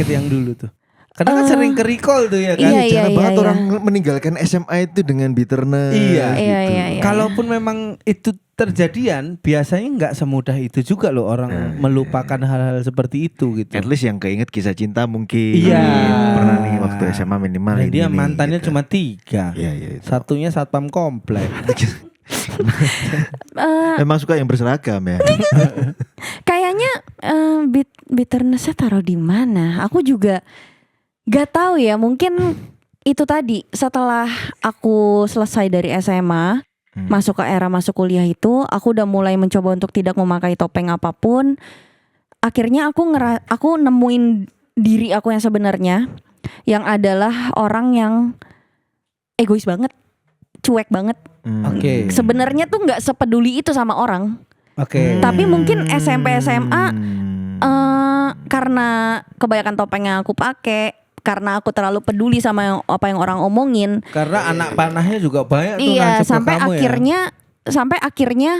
yang dulu tuh. Karena kan sering ke recall tuh ya kan. Iya, Jarang banget iya. orang meninggalkan SMA itu dengan bitterness. Iya. gitu. Iya. Kalaupun memang itu terjadian, biasanya nggak semudah itu juga loh orang melupakan hal-hal seperti itu gitu. At least yang keinget kisah cinta mungkin. Iya. Pernah nih waktu SMA minimal Dan ini dia nih, mantannya gitu. cuma 3. Iya itu. Satunya satpam komplek. Emang suka yang berseragam ya. Kayaknya bitternessnya taruh di mana? Aku juga gak tahu ya. Mungkin itu tadi setelah aku selesai dari SMA, masuk ke era masuk kuliah itu, aku udah mulai mencoba untuk tidak memakai topeng apapun. Akhirnya aku nemuin diri aku yang sebenarnya, yang adalah orang yang egois banget, cuek banget. Oke. Sebenarnya tuh nggak sepeduli itu sama orang. Oke. Tapi mungkin SMP SMA karena kebanyakan topeng yang aku pakai, karena aku terlalu peduli sama apa yang orang omongin. Karena anak panahnya juga banyak tuh Iya, nancep ke sampai kamu akhirnya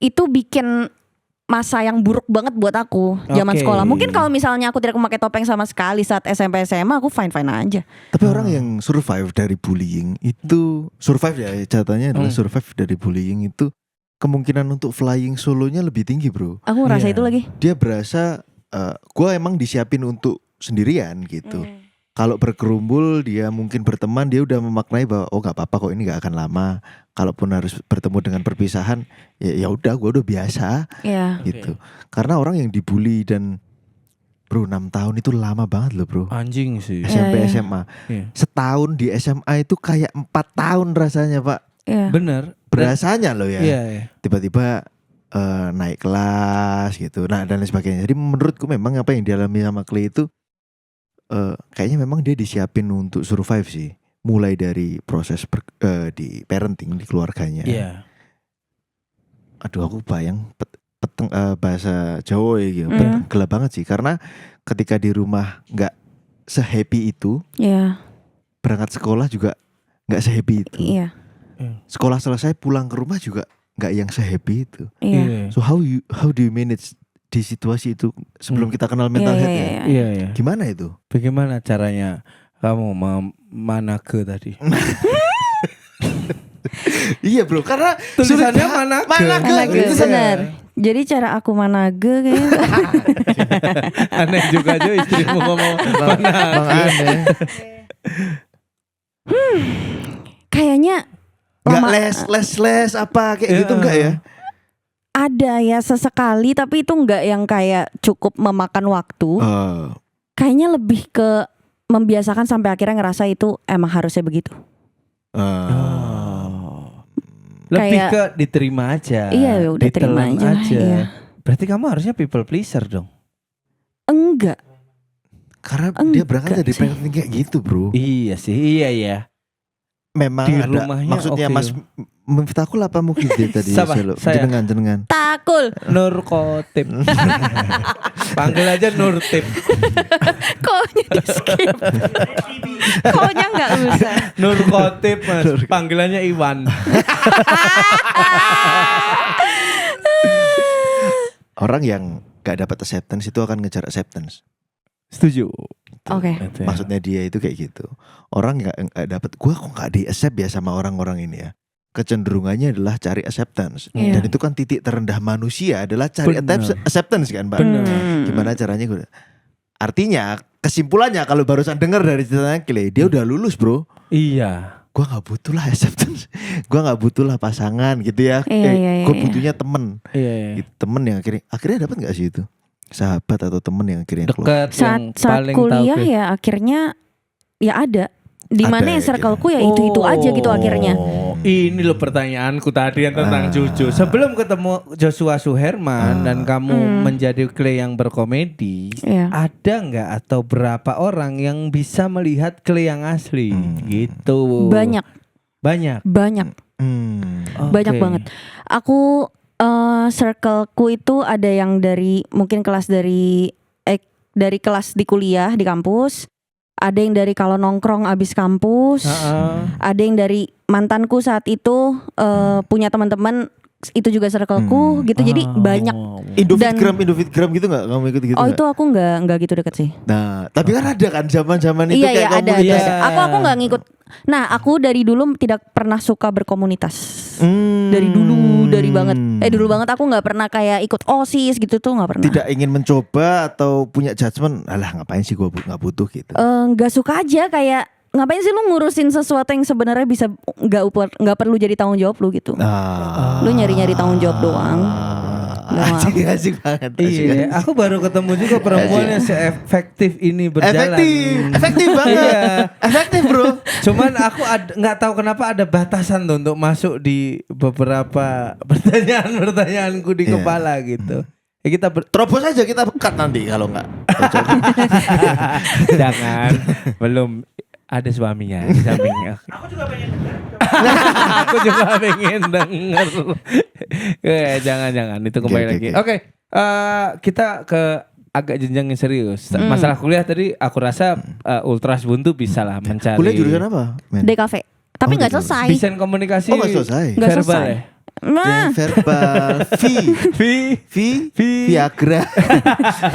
itu bikin masa yang buruk banget buat aku zaman Oke. sekolah. Mungkin kalau misalnya aku tidak memakai topeng sama sekali saat SMP SMA, aku fine aja. Tapi orang yang survive dari bullying itu survive ya, catatannya adalah survive dari bullying itu kemungkinan untuk flying solonya lebih tinggi bro. Aku ngerasa Iya. itu lagi. Dia berasa gue emang disiapin untuk sendirian gitu. Kalau berkerumbul dia mungkin berteman, dia udah memaknai bahwa oh nggak apa-apa kok, ini nggak akan lama. Kalaupun harus bertemu dengan perpisahan, ya udah gue udah biasa Iya. gitu. Karena orang yang dibully dan bro 6 tahun itu lama banget loh bro. Anjing sih. SMP Iya. SMA Iya. setahun di SMA itu kayak 4 tahun rasanya pak. Iya. Bener. Berasanya loh ya. Iya, iya. Tiba-tiba naik kelas gitu. Nah dan lain sebagainya. Jadi menurutku memang apa yang dialami sama Clay itu kayaknya memang dia disiapin untuk survive sih. Mulai dari proses di parenting di keluarganya. Iya. Aduh aku bayang bahasa Jawa ya gitu. Gelap banget sih karena ketika di rumah nggak se-happy itu, Iya. berangkat sekolah juga nggak se-happy itu. Iya. Sekolah selesai pulang ke rumah juga nggak yang se-happy itu. Iya. So how do you manage di situasi itu sebelum kita kenal mental Iya, health iya, ya? iya. Iya, iya. Gimana itu? Bagaimana caranya kamu manage tadi? Iya bro, karena Tulisannya sulit- manage. Manage, Itu benar. saya. Jadi cara aku manage kayaknya Aneh juga aja istrimu ngomong Bang aneh. kayaknya Nggak lama- les apa kayak gitu Iya. enggak ya? ada ya sesekali, tapi itu nggak yang kayak cukup memakan waktu. Kayaknya lebih ke membiasakan sampai akhirnya ngerasa itu emang harusnya begitu. Lebih Kayak- ke diterima aja. Iya, udah terima ditelan aja lah, iya. Berarti kamu harusnya people pleaser dong. Enggak. Karena dia Enggak berangkat dari sih. parenting kayak gitu bro. Iya sih, iya. Memang Di ada rumahnya maksudnya oke. Mas Miftahul apa mungkin dia tadi? Siapa? Selo? Saya. Jenengan. Takul. Nur Kotip. Panggil aja Nur Tip. Koknya di skip. Koknya nggak usah. Nur Kotip Mas. Panggilannya Iwan. Orang yang gak dapat acceptance itu akan ngejar acceptance. Setuju. Oke. Itu ya. Maksudnya dia itu kayak gitu. Orang yang gak dapat, gue kok gak di accept ya sama orang-orang ini ya. Kecenderungannya adalah cari acceptance. Iya. Dan itu kan titik terendah manusia adalah cari Benar. acceptance kan Mbak. Benar. Gimana caranya gue? Artinya kesimpulannya kalau barusan dengar dari ceritanya Clay, dia udah lulus bro. Iya. Gue gak butuh lah acceptance. Gue gak butuh lah pasangan gitu ya. Iya, iya, Gue iya. butuhnya temen. Iya. Gitu, temen yang akhirnya dapat gak sih itu? Sahabat atau temen yang akhirnya keluar? Dekat yang Saat paling kuliah tahu. ya akhirnya ya ada. Di Ada mana ya, ya circleku ya itu aja gitu akhirnya. Ini loh pertanyaanku tadi yang tentang Jojo. Sebelum ketemu Joshua Suherman dan kamu menjadi Clay yang berkomedi, Iya. ada nggak atau berapa orang yang bisa melihat Clay yang asli? Gitu. Banyak, Banyak. banyak, banyak Oke. banget. Aku circleku itu ada yang dari mungkin kelas dari kelas di kuliah di kampus. Ada yang dari kalau nongkrong abis kampus, ada yang dari mantanku saat itu punya teman-teman itu juga circleku gitu. Jadi banyak. Indofitgram gitu gak? Kamu ikut gitu Oh nggak? itu aku nggak gitu deket sih. Nah tapi kan ada kan zaman-zaman itu Iya kayak iya ada, komunitas. ada. Aku nggak ngikut. Nah aku dari dulu tidak pernah suka berkomunitas. Dari dulu banget. Dulu banget aku nggak pernah kayak ikut OSIS gitu tuh nggak pernah. Tidak ingin mencoba atau punya judgement, alah ngapain sih gue nggak butuh gitu. Nggak suka aja kayak ngapain sih lu ngurusin sesuatu yang sebenarnya bisa nggak perlu jadi tanggung jawab lu gitu. Lu nyari-nyari tanggung jawab doang. Asik banget. Iya, aku baru ketemu juga perempuan yang seefektif ini berjalan. Efektif banget. Iya. Efektif bro. Cuman aku nggak tahu kenapa ada batasan tuh untuk masuk di beberapa pertanyaan-pertanyaanku di Iya. kepala gitu. Ya kita Terobos aja kita cut nanti kalau nggak. jangan belum ada suaminya di sampingnya. Aku juga pengen denger. Jangan itu kembali Oke, lagi. oke. Oke, kita ke agak jenjang yang serius. Masalah kuliah tadi aku rasa Ultras Buntu bisa lah mencari. Kuliah jurusan apa? Men? DKV. Tapi nggak DKV. selesai. Desain komunikasi. Oh, nggak selesai. Nggak verbal selesai. ya? Nah, Verbal Viagra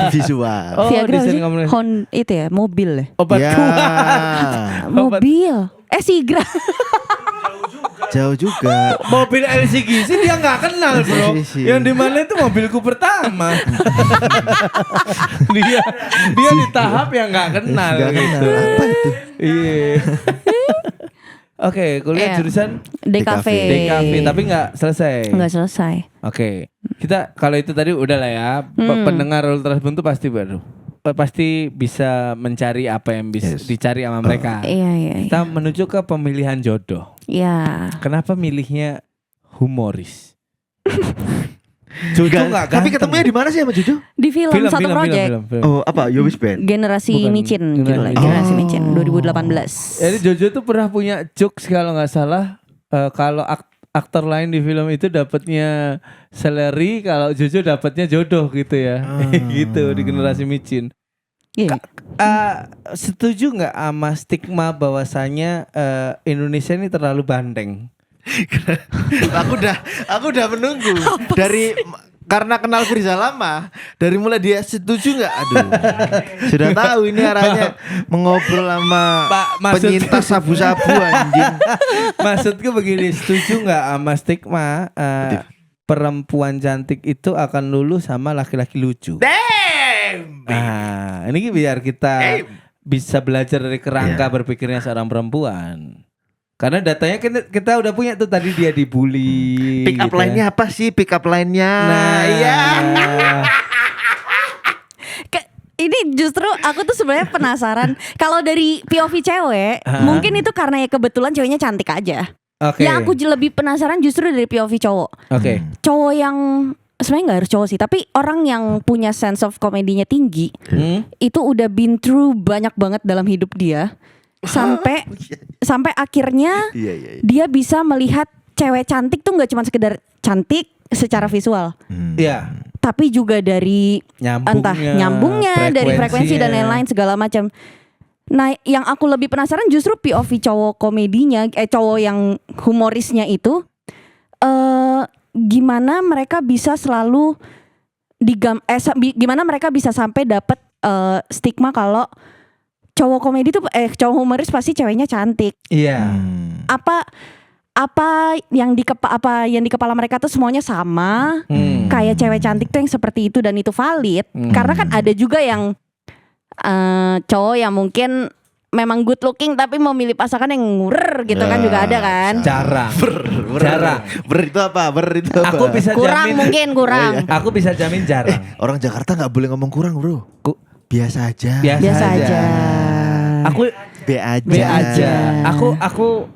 visual. Oh, Viagra apa desain sih? komunikasi. Itu ya mobil ya. Obat Ya, Mobil. Sigra. jauh juga. Mobil LCGC dia nggak kenal bro. LCGC. Yang di mana itu mobilku pertama. dia di tahap yang nggak kenal Nggak gitu. kenal. Apa itu? Iya. Oke, kuliah Iya. jurusan DKV. DKV tapi nggak selesai. Nggak selesai. Oke, kita kalau itu tadi udah lah ya. Pendengar Ultras Buntu pasti baru. pasti bisa mencari apa yang bisa dicari sama mereka. Iya. Kita menuju ke pemilihan jodoh. Iya. Kenapa milihnya humoris? Jojo nggak Tapi ganteng. ketemunya di mana sih sama Jojo? Di film satu project. Film. Oh, apa? Yowis Band. Generasi Bukan, Micin judulnya. Generasi- Generasi Oh. Micin 2018. Jadi Jojo tuh pernah punya jokes kalau nggak salah, kalau aktor lain di film itu dapatnya salary, kalau Jojo dapatnya jodoh gitu ya. Gitu di Generasi Micin. Iya. Setuju nggak sama stigma bahwasanya Indonesia ini terlalu bandeng? aku udah menunggu dari karena kenal Firza lama, dari mulai dia setuju nggak? Aduh, sudah tahu ini arahnya mengobrol sama Pak, maksud- penyintas sabu-sabu anjing. Maksudku begini, setuju nggak sama stigma perempuan cantik itu akan lulus sama laki-laki lucu? Ini biar kita bisa belajar dari kerangka berpikirnya seorang perempuan. Karena datanya kita udah punya tuh, tadi dia dibully. Pick up gitu ya. line-nya apa sih? Pick up line-nya. Nah, iya. Ini justru aku tuh sebenarnya penasaran. Kalau dari POV cewek, mungkin itu karena ya kebetulan ceweknya cantik aja. Oke. Yang aku lebih penasaran justru dari POV cowok. Oke. Cowok yang sebenarnya nggak harus cowok sih, tapi orang yang punya sense of komedinya tinggi, itu udah been through banyak banget dalam hidup dia. Sampai akhirnya Iya. dia bisa melihat cewek cantik tuh nggak cuma sekedar cantik secara visual, Iya. tapi juga dari entah nyambungnya dari frekuensi dan lain-lain segala macam. Nah, yang aku lebih penasaran justru POV cowok komedinya, cowok yang humorisnya itu, gimana mereka bisa selalu gimana mereka bisa sampai dapat stigma kalau cowok komedi tuh cowok humoris pasti ceweknya cantik. Iya. Apa yang di kepala mereka tuh semuanya sama. Kayak cewek cantik tuh yang seperti itu dan itu valid. Karena kan ada juga yang cowok yang mungkin memang good looking tapi mau milih pasangan yang ngurer gitu kan, juga ada kan. Jarang. Ber itu apa? Aku bisa Kurang jamin. mungkin kurang. Aku bisa jamin jarang. Orang Jakarta nggak boleh ngomong kurang, bro. Biasa aja. Biasa aja. Aku B aja. B aja.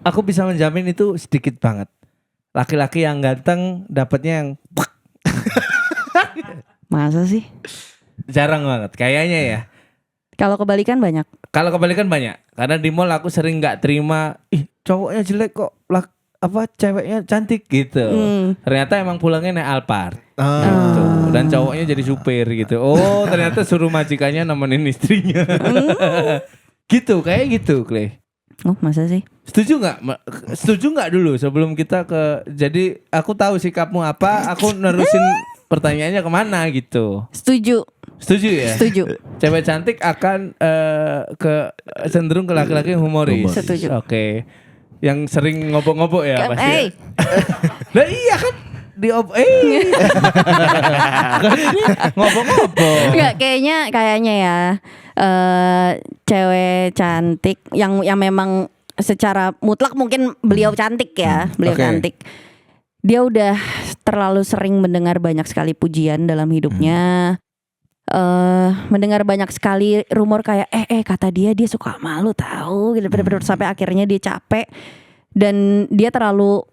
Aku bisa menjamin itu sedikit banget. Laki-laki yang ganteng dapatnya yang Masa sih? jarang banget kayaknya ya. Kalau kebalikan banyak. Kalau kebalikan banyak. Karena di mall aku sering nggak terima, ih cowoknya jelek kok, ceweknya cantik gitu. Ternyata emang pulangnya naik Alphard. Gitu. Dan cowoknya jadi supir gitu. Oh, ternyata suruh majikannya nemenin istrinya. Gitu, kayak gitu, Clay. Oh, masa sih? Setuju nggak dulu sebelum kita ke, jadi aku tahu sikapmu apa, aku nerusin pertanyaannya kemana gitu. Setuju. Setuju ya? Setuju. Cewek cantik akan cenderung ke laki-laki yang humoris. Setuju. Oke. Yang sering ngobok-ngobok ya pasti. Hey, Lah iya kan kan ini ngobok-ngobok. enggak, kayaknya ya cewek cantik yang memang secara mutlak mungkin beliau cantik ya, beliau Oke. cantik. Dia udah terlalu sering mendengar banyak sekali pujian dalam hidupnya. Mendengar banyak sekali rumor kayak kata dia suka malu tahu gitu, bener-bener sampai akhirnya dia capek dan dia terlalu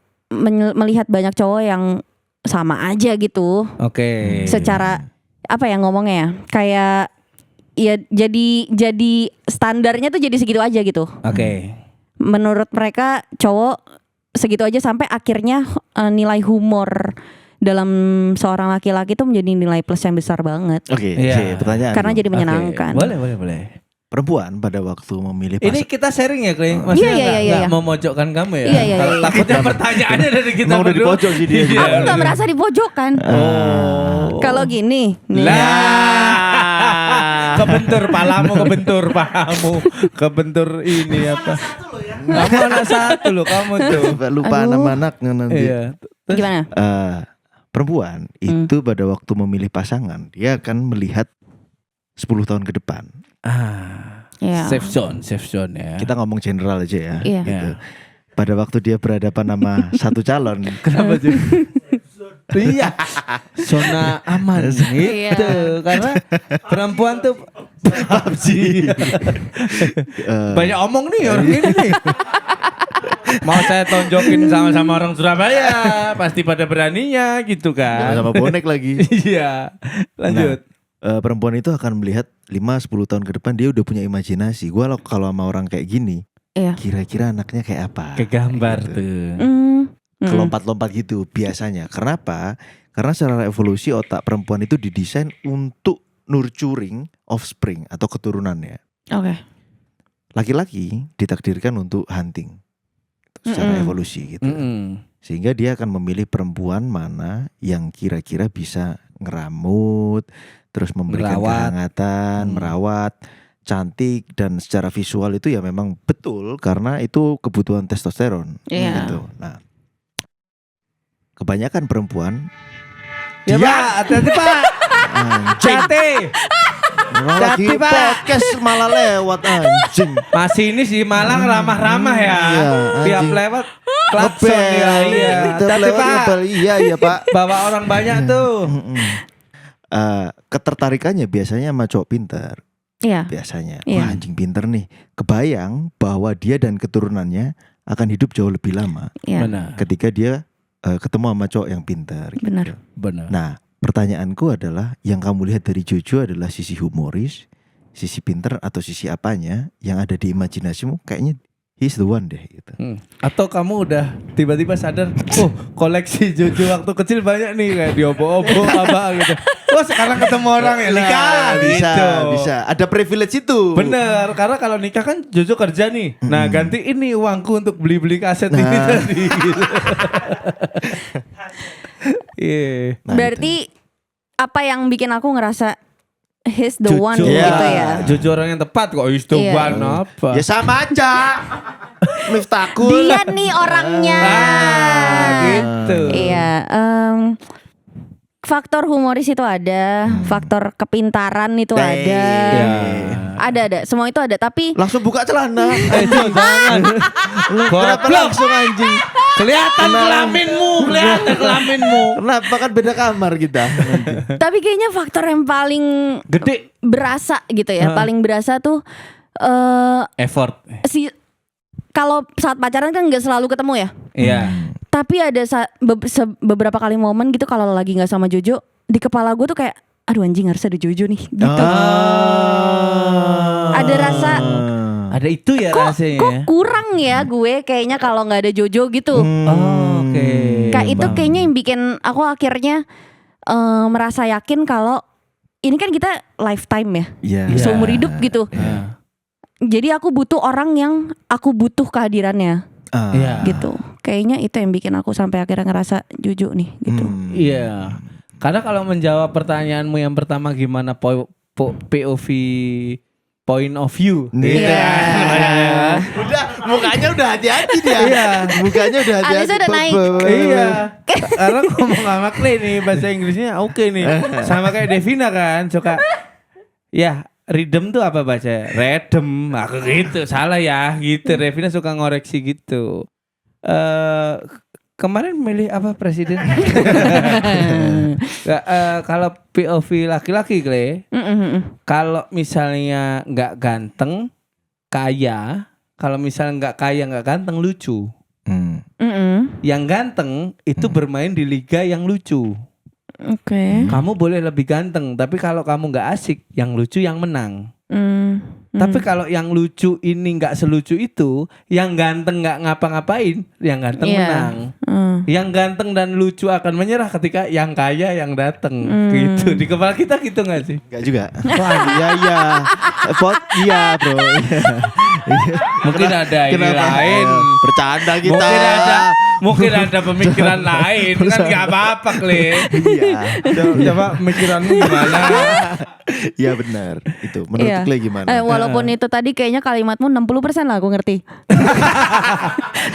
melihat banyak cowok yang sama aja gitu. Oke. Secara apa ya ngomongnya ya, kayak ya jadi standarnya tuh jadi segitu aja gitu. Oke. Menurut mereka cowok segitu aja sampai akhirnya nilai humor dalam seorang laki-laki itu menjadi nilai plus yang besar banget. Oke, Iya. pertanyaan. Karena jadi Oke. menyenangkan. Boleh. Perempuan pada waktu memilih Ini kita sharing ya, Clay. Maksudnya Iya, nggak iya. memojokkan kamu ya. Iya. Takutnya pertanyaannya dari kita Emang udah di berdua. pojok sih dia. Iya. Aku nggak merasa dipojokkan. Oh. Kalau gini, nih. Lah. Kebentur pahamu, kebentur ini apa? Kamu anak satu loh kamu tuh. Lupa Aduh. nama anaknya nanti. Iya. Terus- Gimana? Perempuan itu pada waktu memilih pasangan, dia akan melihat 10 tahun ke depan. Ya. Safe zone ya. Kita ngomong general aja ya. Iya. Gitu. Pada waktu dia berhadapan sama satu calon, Kenapa jadi? Iya. Zona aman gitu. Iya. Karena perempuan tuh PUBG. Banyak omong nih orang ini nih. Mau saya tonjokin sama-sama orang Surabaya, pasti pada beraninya gitu kan. Sama bonek lagi. Iya. Lanjut. Perempuan itu akan melihat 5-10 tahun ke depan dia udah punya imajinasi. Gua kalau sama orang kayak gini, Iya. kira-kira anaknya kayak apa? Kegambar Gitu. tuh. Kelompat-lompat gitu biasanya. Kenapa? Karena secara evolusi otak perempuan itu didesain untuk nurturing offspring atau keturunannya. Oke. Laki-laki ditakdirkan untuk hunting secara evolusi gitu. Sehingga dia akan memilih perempuan mana yang kira-kira bisa ngeramut, terus memberikan Merawat. kehangatan, merawat, cantik, dan secara visual itu ya memang betul karena itu kebutuhan testosteron. Iya. Gitu. Nah, kebanyakan perempuan Ya Pak, hati-hati Pak. anjing, Hati. memang lagi Hati, Pak. podcast malah lewat anjing. Masih ini sih Malang ramah-ramah ya. Iya, Tiap anjing. lewat klakson ya. Iya. Tiap Hati lewat Pak. ngebel. Iya Pak. Bawa orang banyak tuh. Ketertarikannya biasanya sama cowok pintar. Iya. Biasanya, Iya. wah anjing pinter nih. Kebayang bahwa dia dan keturunannya akan hidup jauh lebih lama Iya. Benar. ketika dia ketemu sama cowok yang pintar. Gitu. Benar. Benar. Nah, pertanyaanku adalah yang kamu lihat dari Jojo adalah sisi humoris, sisi pinter atau sisi apanya yang ada di imajinasimu kayaknya he's the one deh gitu. Atau kamu udah tiba-tiba sadar, oh koleksi Jojo waktu kecil banyak nih kayak diobo-obo apa gitu. Oh sekarang ketemu orang ya nikah bisa, gitu. bisa. Ada privilege itu. Bener, karena kalau nikah kan Jojo kerja nih. Nah ganti ini uangku untuk beli-beli kaset ini Nah. tadi gitu. Iya. Nah, Berarti apa yang bikin aku ngerasa he's the one Jojo. gitu ya. Jojo orang yang tepat kok, is the Iya. one apa? Ya sama aja. Miftahul. Dia nih orangnya. Gitu. Iya. Faktor humoris itu ada, faktor kepintaran itu ada. Ya. Ada. Semua itu ada. Tapi Langsung buka celana. Jangan. Kenapa Goblok. langsung anjing? Kelihatan kelaminmu. Kenapa kan beda kamar kita? tapi kayaknya faktor yang paling Gede. berasa gitu ya, paling berasa tuh Effort. si kalau saat pacaran kan nggak selalu ketemu ya. Iya. Tapi ada beberapa kali momen gitu kalau lagi nggak sama Jojo, di kepala gue tuh kayak, aduh anjing harus ada Jojo nih gitu. Ada rasa Ada itu ya kok rasanya. kurang ya gue kayaknya kalau nggak ada Jojo gitu. Oh, oke. Kayak itu Bang. kayaknya yang bikin aku akhirnya merasa yakin kalau ini kan kita lifetime ya, Iya. Iya. seumur hidup gitu. Iya. Jadi aku butuh orang yang aku butuh kehadirannya Iya. gitu. Kayaknya itu yang bikin aku sampai akhirnya ngerasa Jojo nih gitu. Iya. Karena kalau menjawab pertanyaanmu yang pertama gimana POV point of view. Iya. Iya. Udah mukanya udah hati-hati dia. Iya. Mukanya udah hati-hati. Alisnya udah naik. Iya. Karena ngomong sama Clay nih bahasa Inggrisnya oke nih. Sama kayak Devina kan suka ya rhythm tuh apa baca? Rhythm. Aku gitu. Salah ya gitu. Devina suka ngoreksi gitu. Kemarin milih apa presiden? Kalau POV laki-laki Clay, kalau misalnya nggak ganteng, kaya. Kalau misalnya nggak kaya nggak ganteng, lucu. Yang ganteng itu bermain di liga yang lucu. Oke. Kamu boleh lebih ganteng, tapi kalau kamu nggak asik, yang lucu yang menang. Tapi kalau yang lucu ini nggak selucu itu, yang ganteng nggak ngapa-ngapain, yang ganteng Iya. menang. Yang ganteng dan lucu akan menyerah ketika yang kaya yang dateng. Gitu. Di kepala kita gitu nggak sih? Enggak juga. Wah, iya. Iya, Bro. Mungkin ada ini Kenapa? lain. Bercanda kita. Mungkin ada pemikiran lain kan nggak apa-apa Kle. Iya. Coba pemikiranmu gimana? Iya benar. Itu menurut Iya. Clay gimana? Walaupun itu tadi kayaknya kalimatmu 60% lah aku ngerti.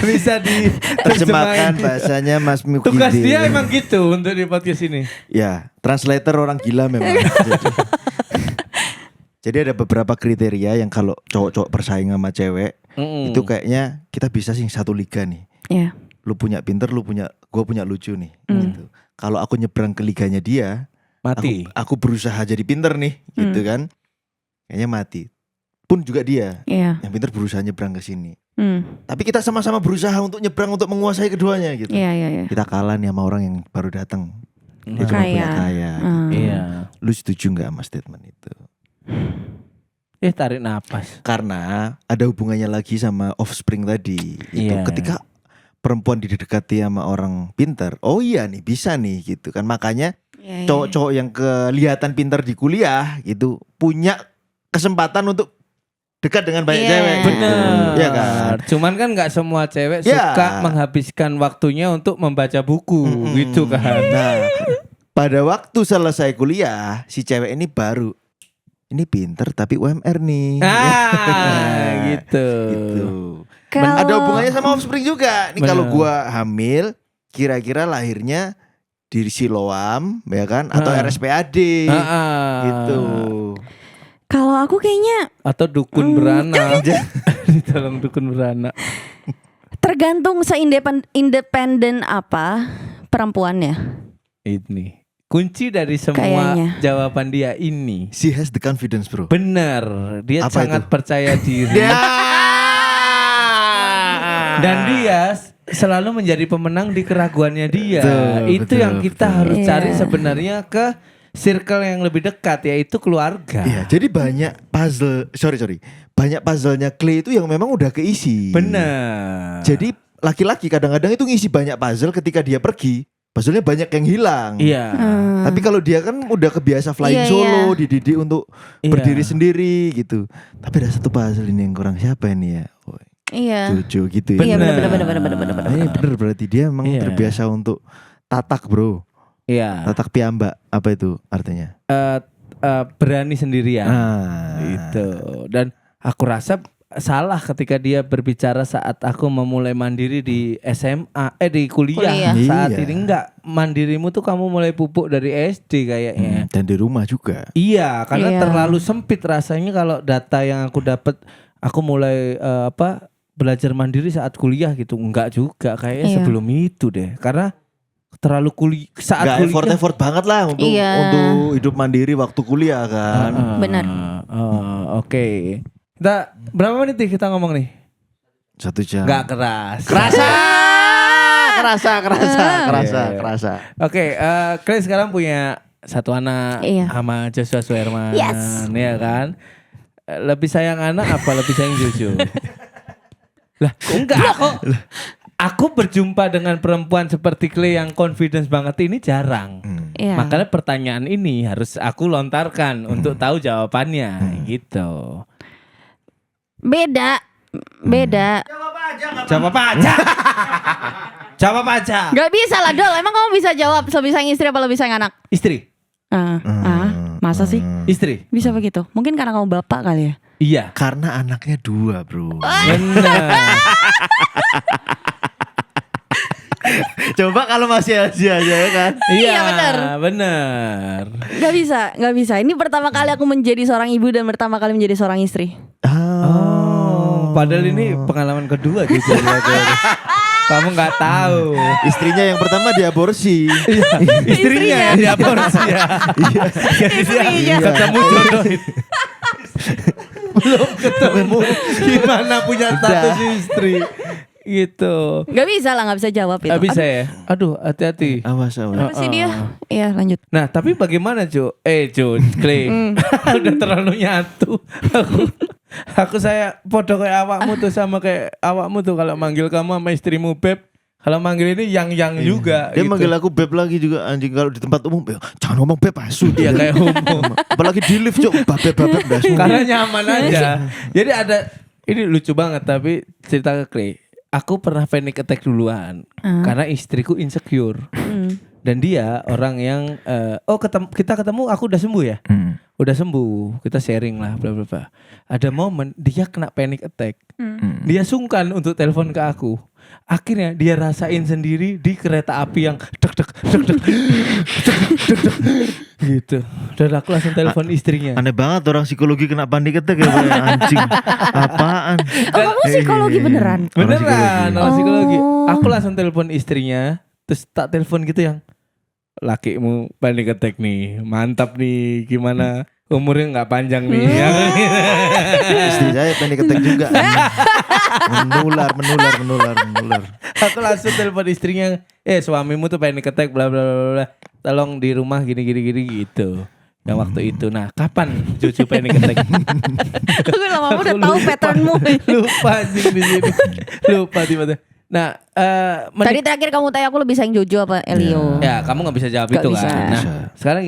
Bisa Terjemahkan diterjemahkan. bahasanya Mas Mukidi. Tugas dia emang gitu untuk di podcast ini. Ya, translator orang gila memang. Jadi ada beberapa kriteria yang kalau cowok-cowok bersaing sama cewek itu kayaknya kita bisa sih satu liga nih. Iya. Lu punya pinter, gue punya lucu nih. Gitu. Kalau aku nyebrang ke liganya dia, Mati. aku berusaha jadi pinter nih, gitu kan. kayaknya mati. Pun juga dia Iya. yang pintar berusaha nyebrang ke sini. Hmm. Tapi kita sama-sama berusaha untuk nyebrang untuk menguasai keduanya gitu. Iya. Kita kalah nih sama orang yang baru datang. Dia cuma Kaya. punya kaya. Iya. Lu setuju nggak sama statement itu? Tarik napas. Karena ada hubungannya lagi sama offspring tadi. Itu Iya. ketika perempuan didekati sama orang pintar, oh iya nih bisa nih gitu kan. Makanya Iya. cowok-cowok yang kelihatan pintar di kuliah gitu punya kesempatan untuk dekat dengan banyak Iya. cewek. Bener. Iya kan? Cuman kan nggak semua cewek Ya. suka menghabiskan waktunya untuk membaca buku gitu kan. Nah, pada waktu selesai kuliah, si cewek ini baru ini pinter tapi UMR nih. Gitu. Gitu. Kalau- Ada hubungannya sama offspring juga. Nih Bener. kalau gua hamil, kira-kira lahirnya di Siloam, ya kan? Atau RSPAD. Gitu. Kalau aku kayaknya Atau dukun beranak. Ditolong dukun beranak. tergantung seindependen apa perempuannya. Ini kunci dari semua Kayaknya. jawaban dia ini. She has the confidence, bro. Bener, dia Apa sangat itu? percaya diri. Dan dia selalu menjadi pemenang di keraguannya dia. Betul, Itu betul, yang kita betul. harus Iya. cari sebenarnya ke circle yang lebih dekat, yaitu keluarga. Iya, jadi banyak puzzle, sorry, banyak puzzle-nya Clay itu yang memang udah keisi. Bener. Jadi laki-laki kadang-kadang itu ngisi banyak puzzle ketika dia pergi, puzzle-nya banyak yang hilang. Iya. Tapi kalau dia kan udah kebiasa flying Iya, solo, iya. dididik untuk Iya. berdiri sendiri gitu. Tapi ada satu puzzle ini yang kurang, siapa ini ya? Oh, Iya. Cucu gitu ya. Iya Bener. benar. Ini bener berarti dia emang Iya. terbiasa untuk tatak, bro. Iya. Tatak piyambak, apa itu artinya? Berani sendirian. Ah. Gitu. Dan aku rasa salah ketika dia berbicara saat aku memulai mandiri di SMA, di kuliah. Kuliah. Saat Iya. ini enggak, mandirimu tuh kamu mulai pupuk dari SD kayaknya. Dan di rumah juga. Iya, karena Iya. terlalu sempit rasanya kalau data yang aku dapat, aku mulai belajar mandiri saat kuliah gitu. Enggak juga, kayaknya Iya. sebelum itu deh. Karena terlalu saat Gak kuliah. effort banget lah untuk Iya. untuk hidup mandiri waktu kuliah kan. Benar. Oke. Kita berapa menit nih kita ngomong nih? 1 jam. Enggak keras. Kerasa. Iya. Kerasa. Oke, Clay sekarang punya satu anak Iya. sama Joshua Suherman, Yes. ya kan? Lebih sayang anak apa lebih sayang Joshua? Lah, enggak kok. Aku berjumpa dengan perempuan seperti Clay yang confidence banget ini jarang. Iya. Makanya pertanyaan ini harus aku lontarkan untuk tahu jawabannya, gitu. Beda. Jawab aja. Jawab aja. Gak bisa lah Dol. Emang kamu bisa jawab lebih sayang istri apa lebih sayang anak? Istri. Masa sih? Istri. Bisa begitu? Mungkin karena kamu bapak kali ya. Iya. Karena anaknya 2, bro. Benar. Coba kalau masih aja ya kan. Iya, benar. Benar. Gak bisa. Ini pertama kali aku menjadi seorang ibu dan pertama kali menjadi seorang istri. Padahal ini pengalaman kedua gitu. Kamu nggak tahu. Istrinya yang pertama diaborsi. Istrinya yang diaborsi ya. Istrinya. Ketemu jodoh itu. Belum ketemu. Gimana punya status istri? Gitu. Gak bisa jawab itu. Gak bisa ya. Aduh, hati-hati. Awas. Apa sih dia? Iya lanjut. Nah, tapi bagaimana Clay? Udah terlalu nyatu. Aku saya podo kayak awakmu tuh sama kayak awakmu tuh kalau manggil kamu sama istrimu Beb. Kalau manggil ini yang juga. Dia gitu. manggil aku Beb lagi juga anjing kalau di tempat umum. Jangan ngomong Beb asu. Iya kayak umum. Apalagi di lift cok babeb asu. Karena nyaman aja. Jadi ini lucu banget tapi cerita ke Clay. Aku pernah panic attack duluan karena istriku insecure. Dan dia orang yang kita ketemu aku udah sembuh ya. Udah sembuh, kita sharing lah bla bla bla. Ada momen dia kena panic attack. Dia sungkan untuk telepon ke aku. Akhirnya dia rasain sendiri di kereta api yang dek gitu. Dan aku langsung telepon istrinya. Aneh banget orang psikologi kena panik attack ya anjing. Apaan? Oh kamu psikologi beneran? Beneran, orang psikologi. Oh. Aku langsung telepon istrinya, terus tak telepon gitu yang lakimu panic attack nih, mantap nih, gimana? umurnya nggak panjang nih. Istri saya panic attack juga. menular. Aku langsung telepon istrinya, suamimu tuh panic attack bla bla bla bla. Tolong di rumah gini gitu. Yang waktu itu. Nah, kapan Jojo panic attack? Aku lama-lama udah tahu patternmu. Lupa anjing di sini. Lupa tiba-tiba. Nah, Tadi terakhir kamu tanya aku lebih sayang Jojo apa Elio? ya kamu nggak bisa jawab Nggak itu bisa. kan. Nah, sekarang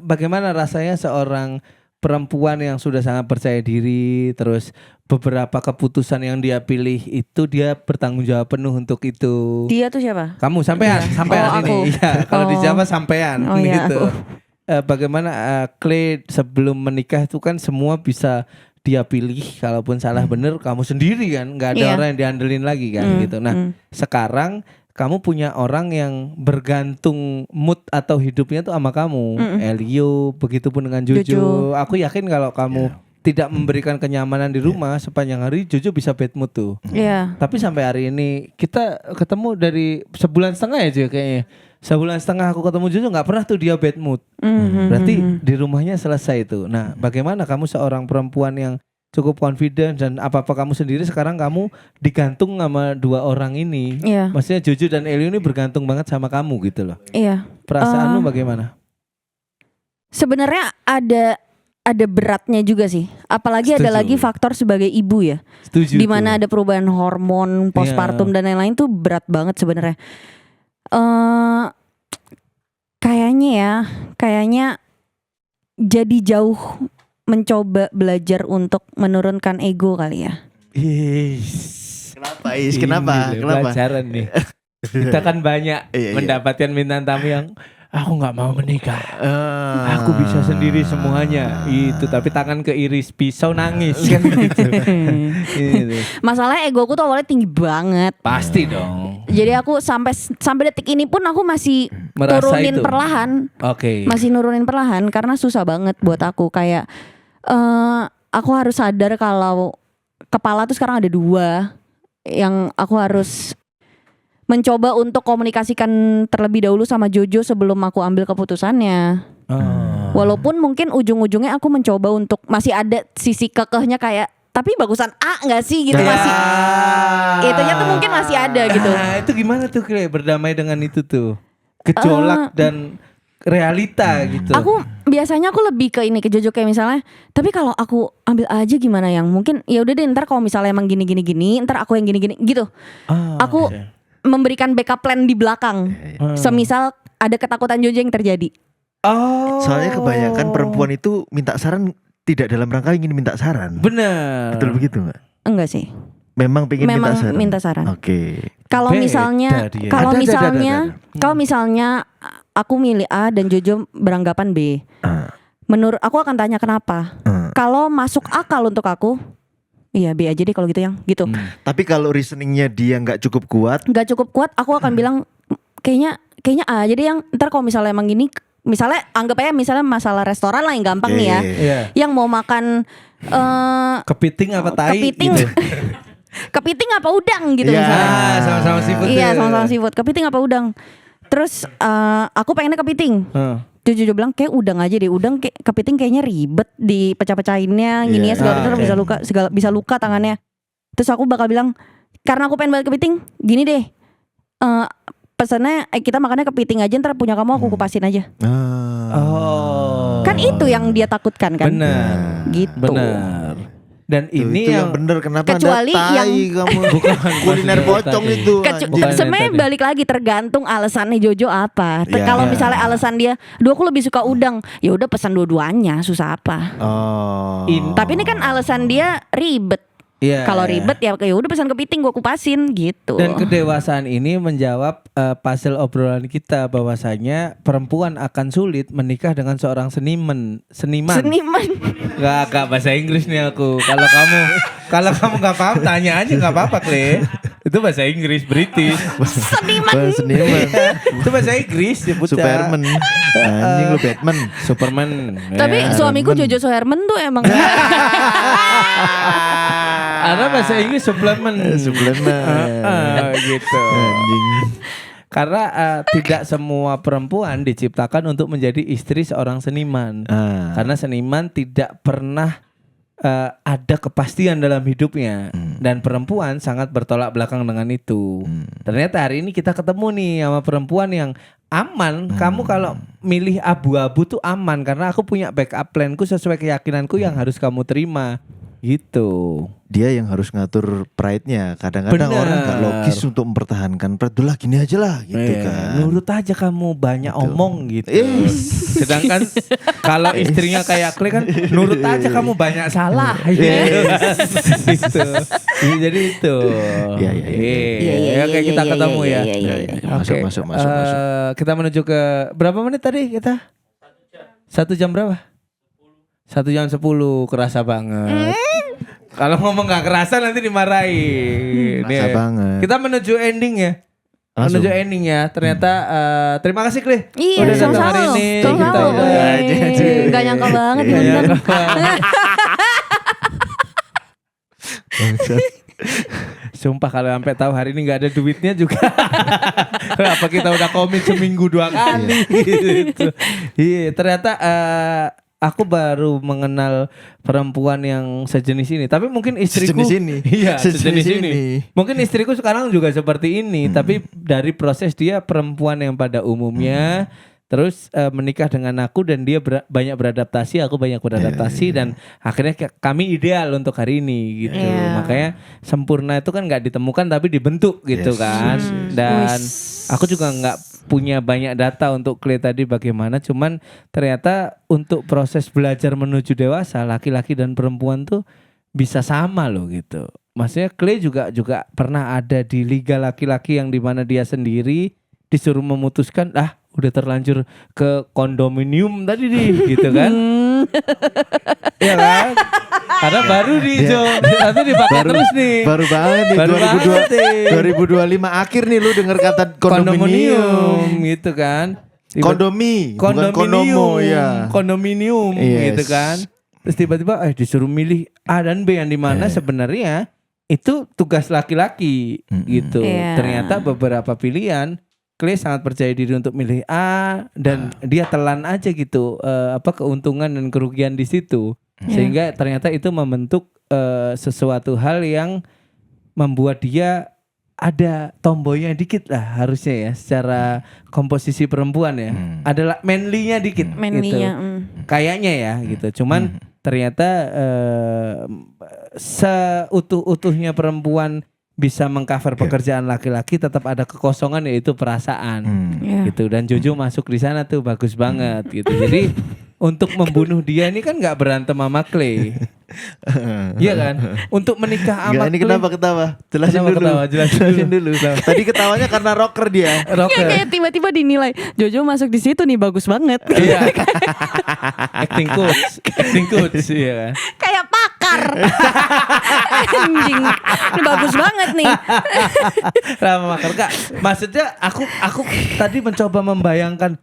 bagaimana rasanya seorang perempuan yang sudah sangat percaya diri, terus beberapa keputusan yang dia pilih itu dia bertanggung jawab penuh untuk itu. Dia tuh siapa? Kamu sampean Oh, aku. ini. Iya, kalau di Oh. Jawa sampean Oh, iya, gitu. aku. Bagaimana Clay sebelum menikah itu kan semua bisa dia pilih, kalaupun salah bener kamu sendiri kan, nggak ada Iya. orang yang diandelin lagi kan gitu. Nah, sekarang kamu punya orang yang bergantung mood atau hidupnya tuh sama kamu. Elio, begitupun dengan Jojo. Jojo. Aku yakin kalau kamu tidak memberikan kenyamanan di rumah sepanjang hari, Jojo bisa bad mood tuh. Iya. Tapi sampai hari ini kita ketemu dari sebulan setengah ya Jo, kayaknya. Sebulan setengah aku ketemu Jojo nggak pernah tuh dia bad mood. Berarti di rumahnya selesai itu. Nah, bagaimana kamu seorang perempuan yang cukup confident dan apa-apa kamu sendiri sekarang kamu digantung sama dua orang ini. Iya. Maksudnya Jojo dan Elio ini bergantung banget sama kamu gitu loh. Iya. Perasaanmu bagaimana? Sebenarnya ada beratnya juga sih. Apalagi ada Setuju. lagi faktor sebagai ibu ya. Setuju. Di mana ada perubahan hormon, postpartum dan lain-lain tuh berat banget sebenarnya. Kayaknya jadi jauh mencoba belajar untuk menurunkan ego kali ya. Kenapa Is? Kenapa? Pelajaran nih. Kita kan banyak Iya. mendapatkan bintang tamu yang aku nggak mau menikah. Aku bisa sendiri semuanya. Itu tapi tangan keiris pisau nangis kan gitu. Gitu. Masalahnya egoku tuh awalnya tinggi banget. Pasti dong. Jadi aku sampai detik ini pun aku masih Merasa turunin itu. perlahan. Oke. Masih nurunin perlahan karena susah banget buat aku kayak aku harus sadar kalau kepala tuh sekarang ada dua yang aku harus mencoba untuk komunikasikan terlebih dahulu sama Jojo sebelum aku ambil keputusannya. Walaupun mungkin ujung-ujungnya aku mencoba untuk masih ada sisi kekehnya kayak tapi bagusan A nggak sih gitu masih. Itunya tuh mungkin masih ada gitu. Nah, itu gimana tuh Kle berdamai dengan itu tuh? Gejolak dan realita gitu. Aku biasanya aku lebih ke ini ke Jojo kayak misalnya, tapi kalau aku ambil aja gimana yang mungkin ya udah deh ntar kalau misalnya emang gini, ntar aku yang gini gitu. Aku memberikan backup plan di belakang. Semisal ada ketakutan Jojo yang terjadi. Soalnya kebanyakan perempuan itu minta saran tidak dalam rangka ingin minta saran. Bener. Betul begitu nggak? Enggak sih. Memang pengen Memang minta saran. minta saran. Oke. Kalau Beda misalnya dia. kalau misalnya aku milih A dan Jojo beranggapan B. Menurut aku akan tanya kenapa. Kalau masuk akal untuk aku, iya B aja deh kalau gitu yang gitu. Tapi kalau reasoningnya dia nggak cukup kuat, Nggak cukup kuat, aku akan bilang kayaknya A. Jadi yang ntar kalau misalnya emang gini, misalnya anggap aja misalnya masalah restoran lah yang gampang nih ya. Iya. Yang mau makan Kepiting apa tai kepiting, gitu. kepiting apa udang gitu Iya. misalnya. Sama-sama seafood. Iya tuh. sama-sama seafood. Kepiting apa udang? Terus aku pengennya kepiting. Jojo bilang kayak udang aja deh. Udang kepiting kayaknya ribet dipecah-pecahinnya gini ya segala macam bisa luka tangannya. Terus aku bakal bilang karena aku pengen banget kepiting, gini deh. Pesannya kita makannya kepiting aja, ntar punya kamu aku kupasin aja. Kan itu yang dia takutkan kan? Benar. Gitu. Benar. Dan ini itu yang bener kenapa Kecuali Anda tai yang- kamu Bukan, kuliner maksudnya pocong tadi. itu. Kecu- Bukan sebenarnya tadi. balik lagi tergantung alasannya Jojo apa. Iya. Kalau misalnya alasan dia, aku lebih suka udang, ya udah pesan dua-duanya, susah apa. Oh. Tapi ini kan alasan dia ribet. Iya. Kalau ribet ya udah pesan kepiting gua kupasin gitu. Dan kedewasaan ini menjawab puzzle obrolan kita bahwasanya perempuan akan sulit menikah dengan seorang seniman. Seniman. Gak bahasa Inggris nih aku. Kalau kamu nggak paham tanya aja nggak apa-apa Kle. Itu bahasa Inggris British. Seniman. Itu bahasa Inggris sebutnya. Superman. Anjing lu Batman. Superman. Tapi Ya. suamiku Jojo Soherman tuh emang Ada bahasa Inggris suplemen. Suplemen. Gitu. Anjing. Karena tidak semua perempuan diciptakan untuk menjadi istri seorang seniman. Karena seniman tidak pernah ada kepastian dalam hidupnya. Dan perempuan sangat bertolak belakang dengan itu. Ternyata hari ini kita ketemu nih sama perempuan yang aman. Kamu kalau milih abu-abu tuh aman, karena aku punya backup planku sesuai keyakinanku yang harus kamu terima. Gitu. Dia yang harus ngatur pride-nya. Kadang-kadang Bener. orang gak logis untuk mempertahankan pride. Dulu gini aja lah gitu kan. Nurut aja kamu, banyak Betul. omong gitu. Sedangkan kalau istrinya kayak Clay kan nurut aja kamu, banyak salah. Gitu. Jadi itu. Iya. Iya, oke, kita ketemu ya. Oke. Masuk. Kita menuju ke berapa menit tadi kita? 1 jam berapa? 1 jam 10, kerasa banget. Kalau ngomong gak kerasa nanti dimarahin. Kerasa banget. Kita menuju ending ya. Langsung. Menuju ending ya. Ternyata terima kasih Clay. Iya, Udah datang sama-sama. hari ini. Sama-sama. Kita udah Gak nyangka banget Gak bener. nyangka banget. Sumpah kalau sampai tahu hari ini nggak ada duitnya juga. Apa kita udah komit seminggu 2 kali gitu. Iya, ternyata aku baru mengenal perempuan yang sejenis ini. Tapi mungkin istriku Sejenis ini. Iya, Sejenis sejenis ini. ini. Mungkin istriku sekarang juga seperti ini, tapi dari proses dia perempuan yang pada umumnya terus menikah dengan aku dan dia banyak beradaptasi, aku banyak beradaptasi dan akhirnya kami ideal untuk hari ini gitu. Iya. Makanya sempurna itu kan nggak ditemukan tapi dibentuk gitu kan. Dan aku juga nggak punya banyak data untuk Clay tadi bagaimana, cuman ternyata untuk proses belajar menuju dewasa laki-laki dan perempuan tuh bisa sama loh gitu. Maksudnya Clay juga pernah ada di liga laki-laki yang dimana dia sendiri disuruh memutuskan udah terlanjur ke kondominium tadi nih gitu kan. Iya kan? Karena baru nih Jo, nanti dipakai terus nih. Baru banget nih Baru banget nih. 2025 akhir nih lu denger kata kondominium. gitu kan. Kondomi, bukan kondomo ya. Kondominium Yes. gitu kan. Terus tiba-tiba disuruh milih A dan B yang dimana sebenarnya itu tugas laki-laki gitu. Iya. Ternyata beberapa pilihan Clay sangat percaya diri untuk milih A dan dia telan aja gitu keuntungan dan kerugian di situ. Sehingga ternyata itu membentuk sesuatu hal yang membuat dia ada tomboynya dikit lah harusnya ya secara komposisi perempuan ya. Ada manly-nya dikit gitu. Manly-nya. Kayaknya ya gitu. Cuman ternyata seutuh-utuhnya perempuan bisa mengcover pekerjaan laki-laki, tetap ada kekosongan yaitu perasaan gitu. Dan Jojo masuk di sana tuh bagus banget gitu. Jadi untuk membunuh dia ini kan nggak berantem sama Clay. Iya kan? Untuk menikah sama Enggak, ini Clay. kenapa ketawa? Jelasin Kenapa dulu. ketawa? Jelasin dulu. Tadi ketawanya karena rocker dia. Rocker. Kayak tiba-tiba dinilai Jojo masuk di situ nih, bagus banget. Iya. Acting coach, iya kan. Kayak pakar. Anjing. Ini bagus banget nih. Rama makar Kak. Maksudnya aku tadi mencoba membayangkan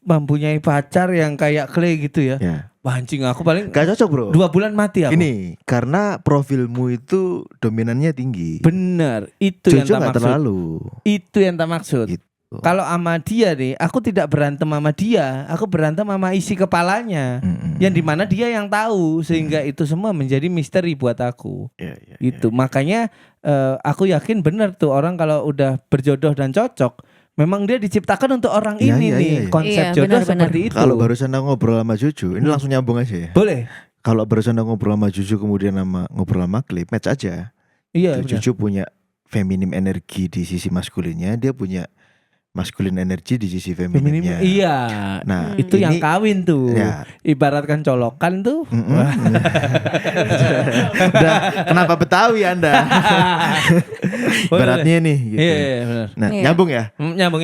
mempunyai pacar yang kayak Clay gitu ya. Wah, anjing, aku paling Gak cocok bro. 2 bulan mati aku. Ini karena profilmu itu dominannya tinggi. Bener, itu yang Jojo tak gak maksud. terlalu. Itu yang tak maksud. Gitu. Kalau sama dia nih, aku tidak berantem sama dia, aku berantem sama isi kepalanya. Yang dimana dia yang tahu, sehingga itu semua menjadi misteri buat aku. Gitu. Makanya aku yakin bener tuh orang kalau udah berjodoh dan cocok, memang dia diciptakan untuk orang Iya, ini iya, nih. iya. Konsep Iya, jodoh benar-benar. seperti itu. Kalau barusan aku ngobrol sama Juju, ini langsung nyambung aja ya. Boleh. Kalau barusan aku ngobrol sama Juju kemudian ngobrol sama Clip, match aja. Iya, benar. Juju punya feminim energi di sisi maskulinnya, dia punya maskulin energi di sisi feminimnya. Iya. Nah, Itu yang ini- kawin tuh. Ya. Ibaratkan colokan tuh. Wah. Udah, kenapa Betawi Anda? Baratnya nih gitu. Iya, benar. Nah, Iya. nyambung ya. Nyambung.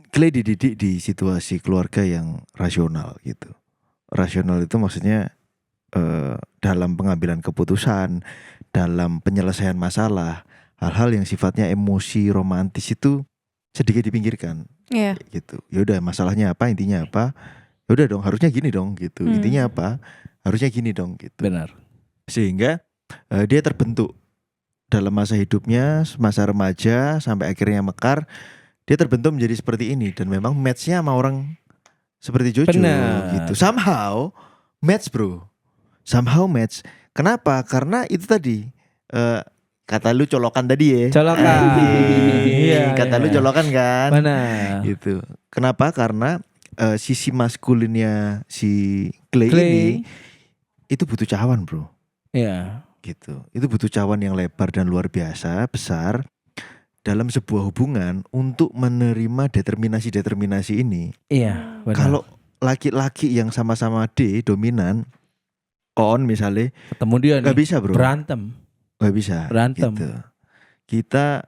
Clay dididik di situasi keluarga yang rasional gitu. Rasional itu maksudnya dalam pengambilan keputusan, dalam penyelesaian masalah, hal-hal yang sifatnya emosi romantis itu sedikit dipinggirkan. Iya. Gitu. Ya udah, masalahnya apa, intinya apa? Ya udah dong, harusnya gini dong gitu. Intinya apa? Harusnya gini dong gitu. Benar. Sehingga dia terbentuk dalam masa hidupnya, masa remaja sampai akhirnya mekar, dia terbentuk menjadi seperti ini dan memang match-nya sama orang seperti Jojo Benar. gitu. Somehow match bro. Somehow match. Kenapa? Karena itu tadi kata lu colokan tadi ya. Colokan. Iya, Kata lu iya. colokan kan. Benar. Gitu. Kenapa? Karena sisi maskulinnya si Clay Clay. ini itu butuh cawan bro. Iya. Gitu. Itu butuh cawan yang lebar dan luar biasa, besar dalam sebuah hubungan untuk menerima determinasi ini. Iya, benar. Kalau laki-laki yang sama-sama D dominan, on misalnya, ketemu dia nggak nih bisa bro, berantem. nggak bisa. Berantem. Gitu. Kita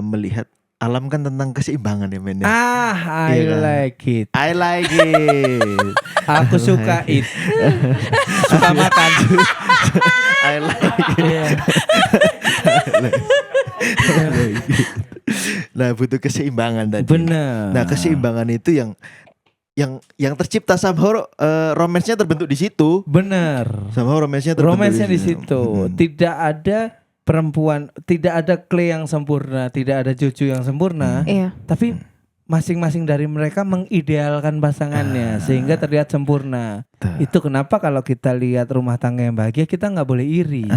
melihat alam kan tentang keseimbangan ya men. I Iya kan? like it. I like it. Aku suka it. Suka makan. I like it. Iya. Nah butuh keseimbangan tadi. Benar. Nah keseimbangan itu yang tercipta somehow romance-nya terbentuk di situ. Benar. Somehow romance-nya terbentuk Romansnya di situ. Tidak ada perempuan, tidak ada Clay yang sempurna, tidak ada Jojo yang sempurna. Iya. Tapi masing-masing dari mereka mengidealkan pasangannya sehingga terlihat sempurna. Itu kenapa kalau kita lihat rumah tangga yang bahagia kita nggak boleh iri.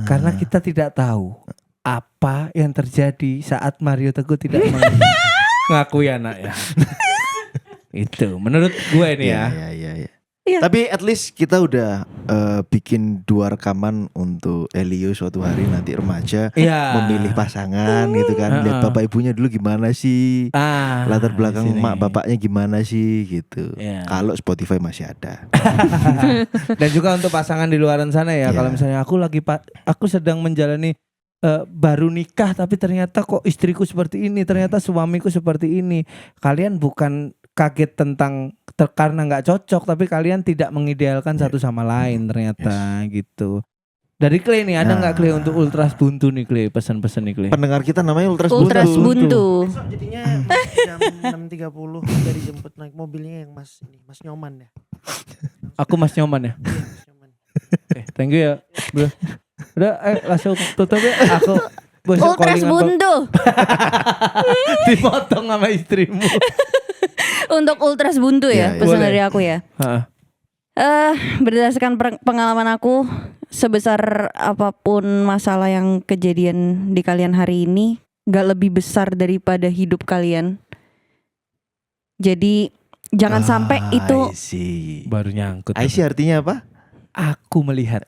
Karena kita tidak tahu apa yang terjadi saat Mario Teguh tidak mengakui anaknya. Itu menurut gue ini ya. Iya. Iya. Tapi at least kita udah bikin 2 rekaman untuk Elio suatu hari nanti remaja Iya. memilih pasangan gitu kan. Lihat bapak ibunya dulu gimana sih, latar belakang di sini. mak bapaknya gimana sih gitu. Iya. Kalau Spotify masih ada. Dan juga untuk pasangan di luaran sana ya, Iya. kalau misalnya aku sedang menjalani baru nikah tapi ternyata kok istriku seperti ini, ternyata suamiku seperti ini. Kalian bukan kaget karena nggak cocok, tapi kalian tidak mengidealkan satu sama lain ternyata gitu. Dari Clay nih, ada nggak Clay untuk Ultras Buntu nih Clay, pesan-pesan nih Clay? Pendengar kita namanya Ultras Ultras Buntu. Buntu. Besok jadinya jam 6.30 dari jemput naik mobilnya yang Mas Nyoman ya. Aku Mas Nyoman ya. Iya, Mas Nyoman. Thank you ya bro. Udah langsung tutup ya. Aku besok Ultras callingan Buntu. dipotong sama istrimu. Untuk Ultras Buntu ya, Iya, pesan boleh. dari aku ya. Berdasarkan pengalaman aku, sebesar apapun masalah yang kejadian di kalian hari ini, gak lebih besar daripada hidup kalian. Jadi jangan sampai itu I see. Baru nyangkut. I see artinya apa? Aku melihat.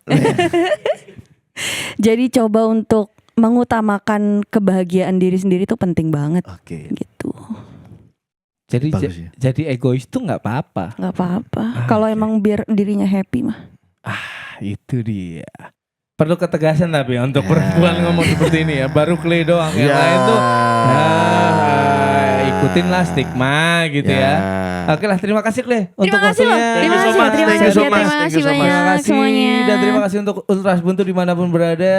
jadi coba untuk mengutamakan kebahagiaan diri sendiri itu penting banget Oke. gitu. Jadi Bagus ya. jadi egois tuh nggak apa-apa. Nggak apa-apa. Kalau oke. emang biar dirinya happy mah. Itu dia. Perlu ketegasan tapi ya, untuk Ya. perempuan ngomong seperti ini ya. Baru Clay doang. Yang Ya. lain tuh ikutinlah stigma gitu ya. Oke lah, terima kasih Clay untuk Terima kasih loh. waktunya. Terima kasih, so much, terima thank you kasih, so ya, much, terima thank kasih you so much. banyak Terima kasih semuanya. dan terima kasih untuk Ultras Buntu dimanapun berada.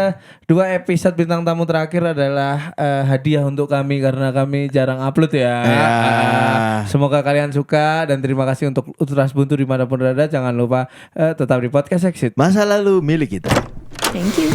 2 episode bintang tamu terakhir adalah hadiah untuk kami karena kami jarang upload ya. Ya. Semoga kalian suka dan terima kasih untuk Ultras Buntu dimanapun berada. Jangan lupa tetap di podcast Exit. Masa lalu milik kita. Thank you.